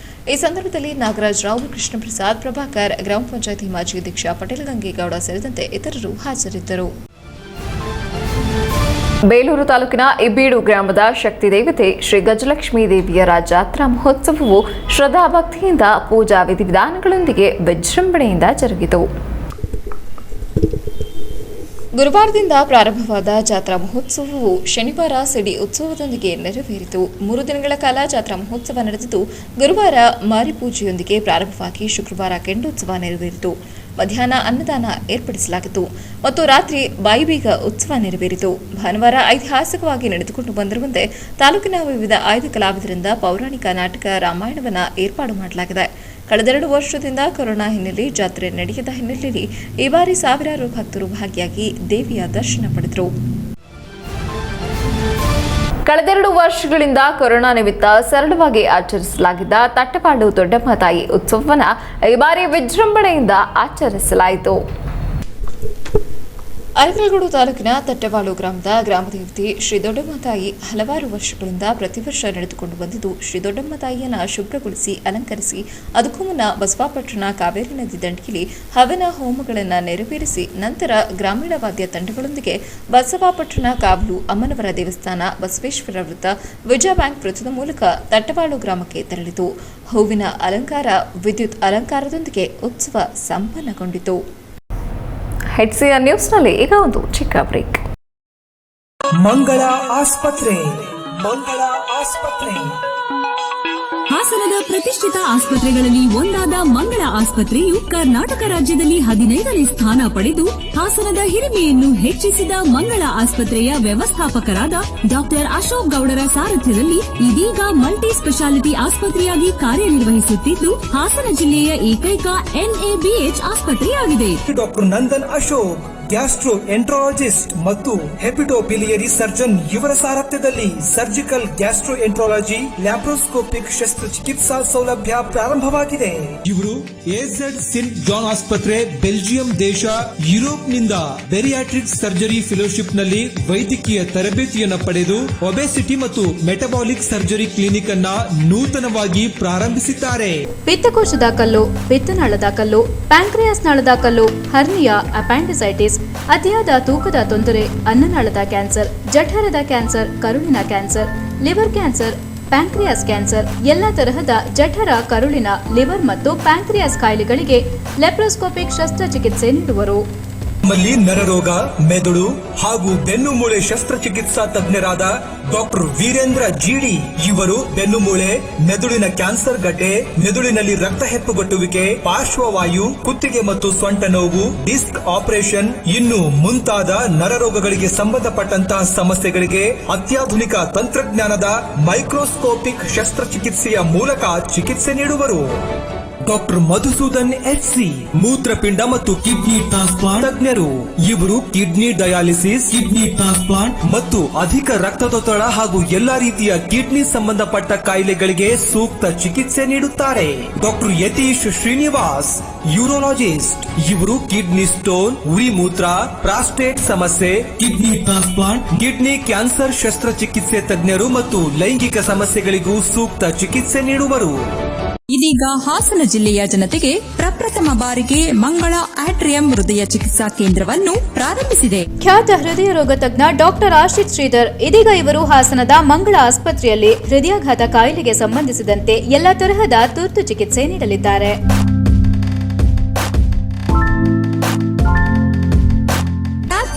ಈ ಸಂದರ್ಭದಲ್ಲಿ ನಾಗರಾಜ್ ರಾವ್, ಕೃಷ್ಣ ಪ್ರಸಾದ್, ಪ್ರಭಾಕರ್, ಗ್ರಾಮ ಪಂಚಾಯಿತಿ ಮಾಜಿ ಅಧ್ಯಕ್ಷ ಪಟೇಲ್ ಗಂಗೇಗೌಡ ಸೇರಿದಂತೆ ಇತರರು ಹಾಜರಿದ್ದರು. ಬೇಲೂರು ತಾಲೂಕಿನ ಇಬ್ಬೀಡು ಗ್ರಾಮದ ಶಕ್ತಿ ದೇವತೆ ಶ್ರೀ ಗಜಲಕ್ಷ್ಮೀ ದೇವಿಯರ ಜಾತ್ರಾ ಮಹೋತ್ಸವವು ಶ್ರದ್ಧಾಭಕ್ತಿಯಿಂದ ಪೂಜಾ ವಿಧಿವಿಧಾನಗಳೊಂದಿಗೆ ವಿಜೃಂಭಣೆಯಿಂದ ಜರುಗಿತು. ಗುರುವಾರದಿಂದ ಪ್ರಾರಂಭವಾದ ಜಾತ್ರಾ ಮಹೋತ್ಸವವು ಶನಿವಾರ ಸಿಡಿ ಉತ್ಸವದೊಂದಿಗೆ ನೆರವೇರಿತು. 3 ದಿನಗಳ ಕಾಲ ಜಾತ್ರಾ ಮಹೋತ್ಸವ ನಡೆದಿದ್ದು, ಗುರುವಾರ ಮಾರಿಪೂಜೆಯೊಂದಿಗೆ ಪ್ರಾರಂಭವಾಗಿ ಶುಕ್ರವಾರ ಕೆಂಡೋತ್ಸವ ನೆರವೇರಿತು. ಮಧ್ಯಾಹ್ನ ಅನ್ನದಾನ ಏರ್ಪಡಿಸಲಾಗಿತ್ತು ಮತ್ತು ರಾತ್ರಿ ಬಾಯಿಬೀಗ ಉತ್ಸವ ನೆರವೇರಿತು. ಭಾನುವಾರ ಐತಿಹಾಸಿಕವಾಗಿ ನಡೆದುಕೊಂಡು ಬಂದಿರುವಂತೆ ತಾಲೂಕಿನ ವಿವಿಧ ಆಯ್ದ ಕಲಾವಿದರಿಂದ ಪೌರಾಣಿಕ ನಾಟಕ ರಾಮಾಯಣವನ್ನು ಏರ್ಪಾಡು ಮಾಡಲಾಗಿದೆ. ಕಳೆದ 2 ವರ್ಷದಿಂದ ಕೊರೋನಾ ಹಿನ್ನೆಲೆ ಜಾತ್ರೆ ನಡೆಯದ ಹಿನ್ನೆಲೆಯಲ್ಲಿ ಈ ಬಾರಿ ಸಾವಿರಾರು ಭಕ್ತರು ಭಾಗಿಯಾಗಿ ದೇವಿಯ ದರ್ಶನ ಪಡೆದರು. ಕಳೆದ 2 ವರ್ಷಗಳಿಂದ ಕೊರೋನಾ ನಿಮಿತ್ತ ಸರಳವಾಗಿ ಆಚರಿಸಲಾಗಿದ್ದ ತಟ್ಟಪಾಡು ದೊಡ್ಡಮ್ಮ ತಾಯಿ ಉತ್ಸವವನ್ನು ಈ ಬಾರಿ ವಿಜೃಂಭಣೆಯಿಂದ ಆಚರಿಸಲಾಯಿತು. ಅರಕಲಗೂಡು ತಾಲೂಕಿನ ತಟ್ಟಪಾಡು ಗ್ರಾಮದ ಗ್ರಾಮದೇವತೆ ಶ್ರೀ ದೊಡ್ಡಮ್ಮ ತಾಯಿ ಹಲವಾರು ವರ್ಷಗಳಿಂದ ಪ್ರತಿ ವರ್ಷ ನಡೆದುಕೊಂಡು ಬಂದಿದ್ದು, ಶ್ರೀ ದೊಡ್ಡಮ್ಮ ತಾಯಿಯನ್ನು ಶುಭ್ರಗೊಳಿಸಿ ಅಲಂಕರಿಸಿ ಅದಕ್ಕೂ ಮುನ್ನ ಬಸವಾಪಟ್ಟಣ ಕಾವೇರಿ ನದಿ ದಂಡೆಯಲ್ಲಿ ಹವನ ಹೋಮಗಳನ್ನು ನೆರವೇರಿಸಿ ನಂತರ ಗ್ರಾಮೀಣ ವಾದ್ಯ ತಂಡಗಳೊಂದಿಗೆ ಬಸವಾಪಟ್ಟಣ ಕಾವಲು ಅಮ್ಮನವರ ದೇವಸ್ಥಾನ, ಬಸವೇಶ್ವರ ವೃತ್ತ, ವಿಜಯ ಬ್ಯಾಂಕ್ ವೃತ್ತದ ಮೂಲಕ ತಟ್ಟಪಾಡು ಗ್ರಾಮಕ್ಕೆ ತೆರಳಿತು. ಹೂವಿನ ಅಲಂಕಾರ, ವಿದ್ಯುತ್ ಅಲಂಕಾರದೊಂದಿಗೆ ಉತ್ಸವ ಸಂಪನ್ನಗೊಂಡಿತು. HCR ನ್ಯೂಸ್ನಲ್ಲಿ ಈಗ ಒಂದು ಚಿಕ್ಕ ಬ್ರೇಕ್. ಮಂಗಳ ಆಸ್ಪತ್ರೆ. ಹಾಸನದ ಪ್ರತಿಷ್ಠಿತ ಆಸ್ಪತ್ರೆಗಳಲ್ಲಿ ಒಂದಾದ ಮಂಗಳ ಆಸ್ಪತ್ರೆಯು ಕರ್ನಾಟಕ ರಾಜ್ಯದಲ್ಲಿ 15ನೇ ಸ್ಥಾನ ಪಡೆದು ಹಾಸನದ ಹಿರಿಮೆಯನ್ನು ಹೆಚ್ಚಿಸಿದ ಮಂಗಳ ಆಸ್ಪತ್ರೆಯ ವ್ಯವಸ್ಥಾಪಕರಾದ ಡಾಕ್ಟರ್ ಅಶೋಕ್ ಗೌಡರ ಸಾರಥ್ಯದಲ್ಲಿ ಇದೀಗ ಮಲ್ಟಿ ಸ್ಪೆಷಾಲಿಟಿ ಆಸ್ಪತ್ರೆಯಾಗಿ ಕಾರ್ಯನಿರ್ವಹಿಸುತ್ತಿದ್ದು ಹಾಸನ ಜಿಲ್ಲೆಯ ಏಕೈಕ NABH ಆಸ್ಪತ್ರೆಯಾಗಿದೆ. Doctor Nandan Ashok gastroenterologist ಮತ್ತು ಹೆಪಿಟೋಬಿಲಿಯರಿ ಸರ್ಜನ್ ಇವರ ಸಾರಥ್ಯದಲ್ಲಿ ಸರ್ಜಿಕಲ್ ಗ್ಯಾಸ್ಟ್ರೋ ಎಂಟ್ರಾಲಜಿ, ಲ್ಯಾಪ್ರೋಸ್ಕೋಪಿಕ್ ಶಸ್ತ್ರಚಿಕಿತ್ಸಾ ಸೌಲಭ್ಯ ಪ್ರಾರಂಭವಾಗಿದೆ. ಇವರು AZ ಸಿಂಟ್ ಜಾನ್ ಆಸ್ಪತ್ರೆ, ಬೆಲ್ಜಿಯಂ ದೇಶ, ಯುರೋಪ್ನಿಂದ ಬೆರಿಯಾಟ್ರಿಕ್ ಸರ್ಜರಿ ಫೆಲೋಶಿಪ್ ನಲ್ಲಿ ವೈದ್ಯಕೀಯ ತರಬೇತಿಯನ್ನು ಪಡೆದು ಒಬೆಸಿಟಿ ಮತ್ತು ಮೆಟಬಾಲಿಕ್ ಸರ್ಜರಿ ಕ್ಲಿನಿಕ್ ಅನ್ನ ನೂತನವಾಗಿ ಪ್ರಾರಂಭಿಸಿದ್ದಾರೆ. ಪಿತ್ತಕೋಶದ ಕಲ್ಲು, ಪಿತ್ತನಾಳದ ಕಲ್ಲು, ಪ್ಯಾಂಕ್ರಿಯಾಸ್ ನಾಳದ ಕಲ್ಲು, ಹರ್ನಿಯಾ, ಅಪ್ಯಾಂಡಿಸೈಟಿಸ್, ಅತಿಯಾದ ತೂಕದ ತೊಂದರೆ, ಅನ್ನನಾಳದ ಕ್ಯಾನ್ಸರ್, ಜಠರದ ಕ್ಯಾನ್ಸರ್, ಕರುಳಿನ cancer, liver cancer, pancreas cancer, ಎಲ್ಲ ತರಹದ ಜಠರ, ಕರುಳಿನ, ಲಿವರ್ ಮತ್ತು ಪ್ಯಾಂಕ್ರಿಯಾಸ್ ಕಾಯಿಲೆಗಳಿಗೆ ಲ್ಯಾಪ್ರೋಸ್ಕೋಪಿಕ್ ಶಸ್ತ್ರಚಿಕಿತ್ಸೆ ನೀಡುವರು. ನಮ್ಮಲ್ಲಿ ನರರೋಗ, ಮೆದುಳು ಹಾಗೂ ಬೆನ್ನು ಮೂಳೆ ಶಸ್ತ್ರಚಿಕಿತ್ಸಾ ತಜ್ಞರಾದ ಡಾಕ್ಟರ್ ವೀರೇಂದ್ರ ಜಿಡಿ ಇವರು ಬೆನ್ನುಮೂಳೆ, ಮೆದುಳಿನ ಕ್ಯಾನ್ಸರ್ ಗಡ್ಡೆ, ಮೆದುಳಿನಲ್ಲಿ ರಕ್ತ ಹೆಪ್ಪುಗಟ್ಟುವಿಕೆ, ಪಾರ್ಶ್ವವಾಯು, ಕುತ್ತಿಗೆ ಮತ್ತು ಸೊಂಟ ನೋವು, ಡಿಸ್ಕ್ ಆಪರೇಷನ್ ಇನ್ನು ಮುಂತಾದ ನರರೋಗಗಳಿಗೆ ಸಂಬಂಧಪಟ್ಟಂತಹ ಸಮಸ್ಯೆಗಳಿಗೆ ಅತ್ಯಾಧುನಿಕ ತಂತ್ರಜ್ಞಾನದ ಮೈಕ್ರೋಸ್ಕೋಪಿಕ್ ಶಸ್ತ್ರಚಿಕಿತ್ಸೆಯ ಮೂಲಕ ಚಿಕಿತ್ಸೆ ನೀಡುವರು. ಡಾಕ್ಟರ್ ಮಧುಸೂದನ್ HC ಮೂತ್ರಪಿಂಡ ಮತ್ತು ಕಿಡ್ನಿ ಟ್ರಾನ್ಸ್ಪ್ಲಾಂಟ್ ತಜ್ಞರು. ಇವರು ಕಿಡ್ನಿ ಡಯಾಲಿಸಿಸ್, ಕಿಡ್ನಿ ಟ್ರಾನ್ಸ್ಪ್ಲಾಂಟ್ ಮತ್ತು ಅಧಿಕ ರಕ್ತದೊತ್ತಡ ಹಾಗೂ ಎಲ್ಲಾ ರೀತಿಯ ಕಿಡ್ನಿ ಸಂಬಂಧಪಟ್ಟ ಕಾಯಿಲೆಗಳಿಗೆ ಸೂಕ್ತ ಚಿಕಿತ್ಸೆ ನೀಡುತ್ತಾರೆ. ಡಾಕ್ಟರ್ ಯತೀಶ್ ಶ್ರೀನಿವಾಸ್ ಯೂರೋಲಾಜಿಸ್ಟ್. ಇವರು ಕಿಡ್ನಿ ಸ್ಟೋನ್, ಉರಿ ಮೂತ್ರ, ಪ್ರಾಸ್ಟೇಟ್ ಸಮಸ್ಯೆ, ಕಿಡ್ನಿ ಟ್ರಾನ್ಸ್ಪ್ಲಾಂಟ್, ಕಿಡ್ನಿ ಕ್ಯಾನ್ಸರ್ ಶಸ್ತ್ರಚಿಕಿತ್ಸೆ ತಜ್ಞರು ಮತ್ತು ಲೈಂಗಿಕ ಸಮಸ್ಯೆಗಳಿಗೂ ಸೂಕ್ತ ಚಿಕಿತ್ಸೆ ನೀಡುವರು. ಇದೀಗ ಹಾಸನ ಜಿಲ್ಲೆಯ ಜನತೆಗೆ ಪ್ರಪ್ರಥಮ ಬಾರಿಗೆ ಮಂಗಳ ಆಟ್ರಿಯಂ ಹೃದಯ ಚಿಕಿತ್ಸಾ ಕೇಂದ್ರವನ್ನು ಪ್ರಾರಂಭಿಸಿದೆ. ಖ್ಯಾತ ಹೃದಯ ರೋಗ ತಜ್ಞ ಡಾಕ್ಟರ್ ಆಶಿತ್ ಶ್ರೀಧರ್ ಇದೀಗ ಇವರು ಹಾಸನದ ಮಂಗಳ ಆಸ್ಪತ್ರೆಯಲ್ಲಿ ಹೃದಯಾಘಾತ ಕಾಯಿಲೆಗೆ ಸಂಬಂಧಿಸಿದಂತೆ ಎಲ್ಲಾ ತರಹದ ತುರ್ತು ಚಿಕಿತ್ಸೆ ನೀಡಲಿದ್ದಾರೆ.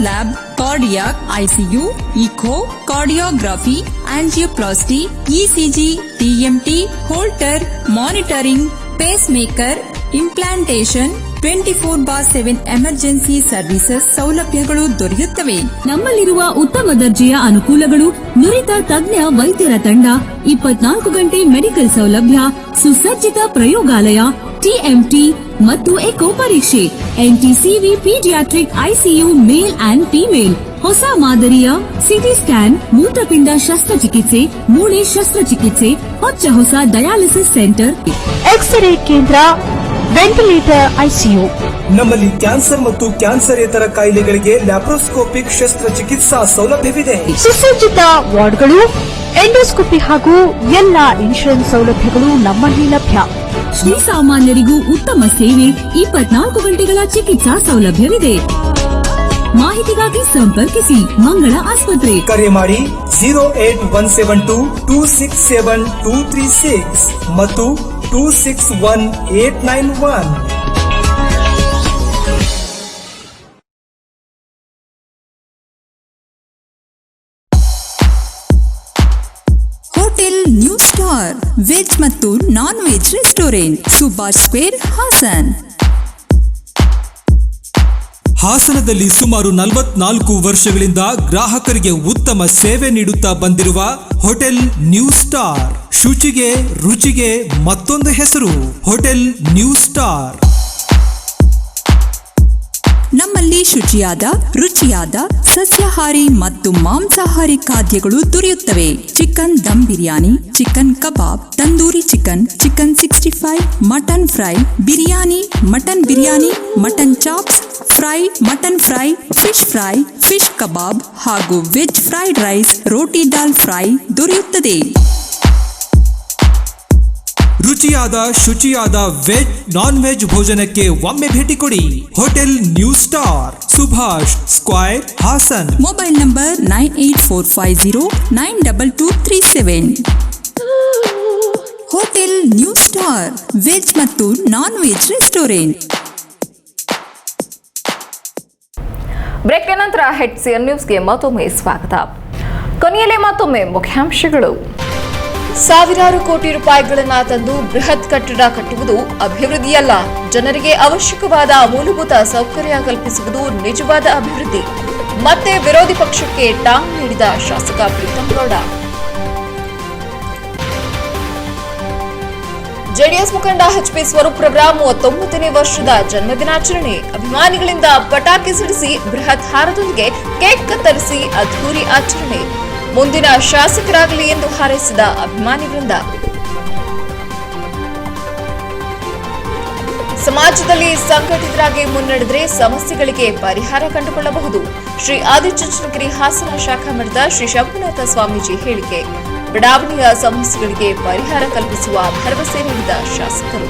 Lab, cardiac, ICU, echocardiography, angioplasty, ECG, TMT, Holter, monitoring, pacemaker, implantation, 24/7 emergency services ಸೌಲಭ್ಯಗಳು ದೊರೆಯುತ್ತವೆ. ನಮ್ಮಲ್ಲಿರುವ ಉತ್ತಮ ದರ್ಜೆಯ ಅನುಕೂಲಗಳು, ನುರಿತ ತಜ್ಞ ವೈದ್ಯರ ತಂಡ, 24 ಗಂಟೆ ಮೆಡಿಕಲ್ ಸೌಲಭ್ಯ, ಸುಸಜ್ಜಿತ ಪ್ರಯೋಗಾಲಯ, TMT ಮತ್ತು ಎಕೋ ಪರೀಕ್ಷೆ, NTCV paediatric ICU male and female, ಹೊಸ ಮಾದರಿಯ ಸಿಟಿ ಸ್ಕ್ಯಾನ್, ಮೂತ್ರಪಿಂಡ ಶಸ್ತ್ರಚಿಕಿತ್ಸೆ, ಮೂಳೆ ಶಸ್ತ್ರಚಿಕಿತ್ಸೆ, ಹೊಸ ಡಯಾಲಿಸಿಸ್ ಸೆಂಟರ್, ಎಕ್ಸ್ರೇ ಕೇಂದ್ರ, ವೆಂಟಿಲೇಟರ್, ICU. ನಮ್ಮಲ್ಲಿ ಕ್ಯಾನ್ಸರ್ ಮತ್ತು ಕ್ಯಾನ್ಸರೇತರ ಕಾಯಿಲೆಗಳಿಗೆ ಲ್ಯಾಪ್ರೋಸ್ಕೋಪಿಕ್ ಶಸ್ತ್ರಚಿಕಿತ್ಸಾ ಸೌಲಭ್ಯವಿದೆ. ಸುಸಜ್ಜಿತ ವಾರ್ಡ್ಗಳು, ಎಂಡೋಸ್ಕೋಪಿ ಹಾಗೂ ಎಲ್ಲ ಇನ್ಶೂರೆನ್ಸ್ ಸೌಲಭ್ಯಗಳು ನಮ್ಮಲ್ಲಿ ಲಭ್ಯ. ಶ್ರೀಸಾಮಾನ್ಯರಿಗೂ ಉತ್ತಮ ಸೇವೆ, 24 ಗಂಟೆಗಳ ಚಿಕಿತ್ಸಾ ಸೌಲಭ್ಯವಿದೆ. ಮಾಹಿತಿಗಾಗಿ ಸಂಪರ್ಕಿಸಿ ಮಂಗಳ ಆಸ್ಪತ್ರೆ. ಕರೆ ಮಾಡಿ 08172 267 ಮತ್ತು 261891. ಹೋಟೆಲ್ ನ್ಯೂ ಸ್ಟಾರ್ ವೆಜ್ ಮತ್ತು non veg restaurant, Subhash square, Hassan. ಹಾಸನದಲ್ಲಿ ಸುಮಾರು 44 ವರ್ಷಗಳಿಂದ ಗ್ರಾಹಕರಿಗೆ ಉತ್ತಮ ಸೇವೆ ನೀಡುತ್ತಾ ಬಂದಿರುವ ಹೋಟೆಲ್ ನ್ಯೂ ಸ್ಟಾರ್. ಶುಚಿಗೆ, ರುಚಿಗೆ ಮತ್ತೊಂದು ಹೆಸರು ಹೋಟೆಲ್ ನ್ಯೂ ಸ್ಟಾರ್. ನಮ್ಮಲ್ಲಿ ಶುಚಿಯಾದ ರುಚಿಯಾದ ಸಸ್ಯಾಹಾರಿ ಮತ್ತು ಮಾಂಸಾಹಾರಿ ಖಾದ್ಯಗಳು ದೊರೆಯುತ್ತವೆ. Chicken dum biryani, chicken kebab, tandoori chicken, chicken 65, mutton fry, biryani, mutton biryani, mutton chops, fry, mutton fry, fish kebab ಹಾಗೂ veg fried rice, roti dal fry ದೊರೆಯುತ್ತದೆ. ರುಚಿಯಾದ ಶುಚಿಯಾದ ವೆಜ್ ನಾನ್ ವೆಜ್ ಭೋಜನಕ್ಕೆ ಒಮ್ಮೆ ಭೇಟಿ ಕೊಡಿ. Hotel new star, Subhash square, Hassan. Mobile number 9845092237. Hotel new star, veg ಮತ್ತು ನಾನ್ ವೆಜ್ ರೆಸ್ಟೋರೆಂಟ್. ಬ್ರೇಕ್ನ ನಂತರ HCN ನ್ಯೂಸ್ಗೆ ಮತ್ತೊಮ್ಮೆ ಸ್ವಾಗತ. ಕೊನೆಯಲ್ಲಿ ಮತ್ತೊಮ್ಮೆ ಮುಖ್ಯಾಂಶಗಳು. ಸಾವಿರಾರು ಕೋಟಿ ರೂಪಾಯಿಗಳನ್ನು ತಂದು ಬೃಹತ್ ಕಟ್ಟಡ ಕಟ್ಟುವುದು ಅಭಿವೃದ್ಧಿಯಲ್ಲ, ಜನರಿಗೆ ಅವಶ್ಯಕವಾದ ಮೂಲಭೂತ ಸೌಕರ್ಯ ಕಲ್ಪಿಸುವುದು ನಿಜವಾದ ಅಭಿವೃದ್ಧಿ. ಮತ್ತೆ ವಿರೋಧಿ ಪಕ್ಷಕ್ಕೆ ಟಾಂಗ್ ನೀಡಿದ ಶಾಸಕ ಪ್ರೀತಂ ಗೌಡ. ಜೆಡಿಎಸ್ ಮುಖಂಡ HP ಸ್ವರೂಪ್ ರವರ 39ನೇ ವರ್ಷದ ಜನ್ಮದಿನಾಚರಣೆ. ಅಭಿಮಾನಿಗಳಿಂದ ಪಟಾಕಿ ಸಿಡಿಸಿ ಬೃಹತ್ ಹಾರದೊಂದಿಗೆ ಕೇಕ್ ಕತ್ತರಿಸಿ ಅದ್ಧೂರಿ ಆಚರಣೆ. ಮುಂದಿನ ಶಾಸಕರಾಗಲಿ ಎಂದು ಹಾರೈಸಿದ ಅಭಿಮಾನಿ ವೃಂದ. ಸಮಾಜದಲ್ಲಿ ಸಂಘಟಿತರಾಗಿ ಮುನ್ನಡೆದರೆ ಸಮಸ್ಯೆಗಳಿಗೆ ಪರಿಹಾರ ಕಂಡುಕೊಳ್ಳಬಹುದು. ಶ್ರೀ ಆದಿಚುಂಚನಗಿರಿ ಹಾಸನ ಶಾಖಾ ಮಠದ ಶ್ರೀ ಶಂಭುನಾಥ ಸ್ವಾಮೀಜಿ ಹೇಳಿಕೆ. ಬಡಾವಣೆಯ ಸಮಸ್ಯೆಗಳಿಗೆ ಪರಿಹಾರ ಕಲ್ಪಿಸುವ ಭರವಸೆ ನೀಡಿದ ಶಾಸಕರು.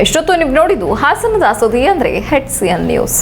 ಇಷ್ಟೊತ್ತು ನೀವು ನೋಡಿದ್ದು ಹಾಸನದ ಸುದ್ದಿ ಅಂದ್ರೆ HCN ನ್ಯೂಸ್.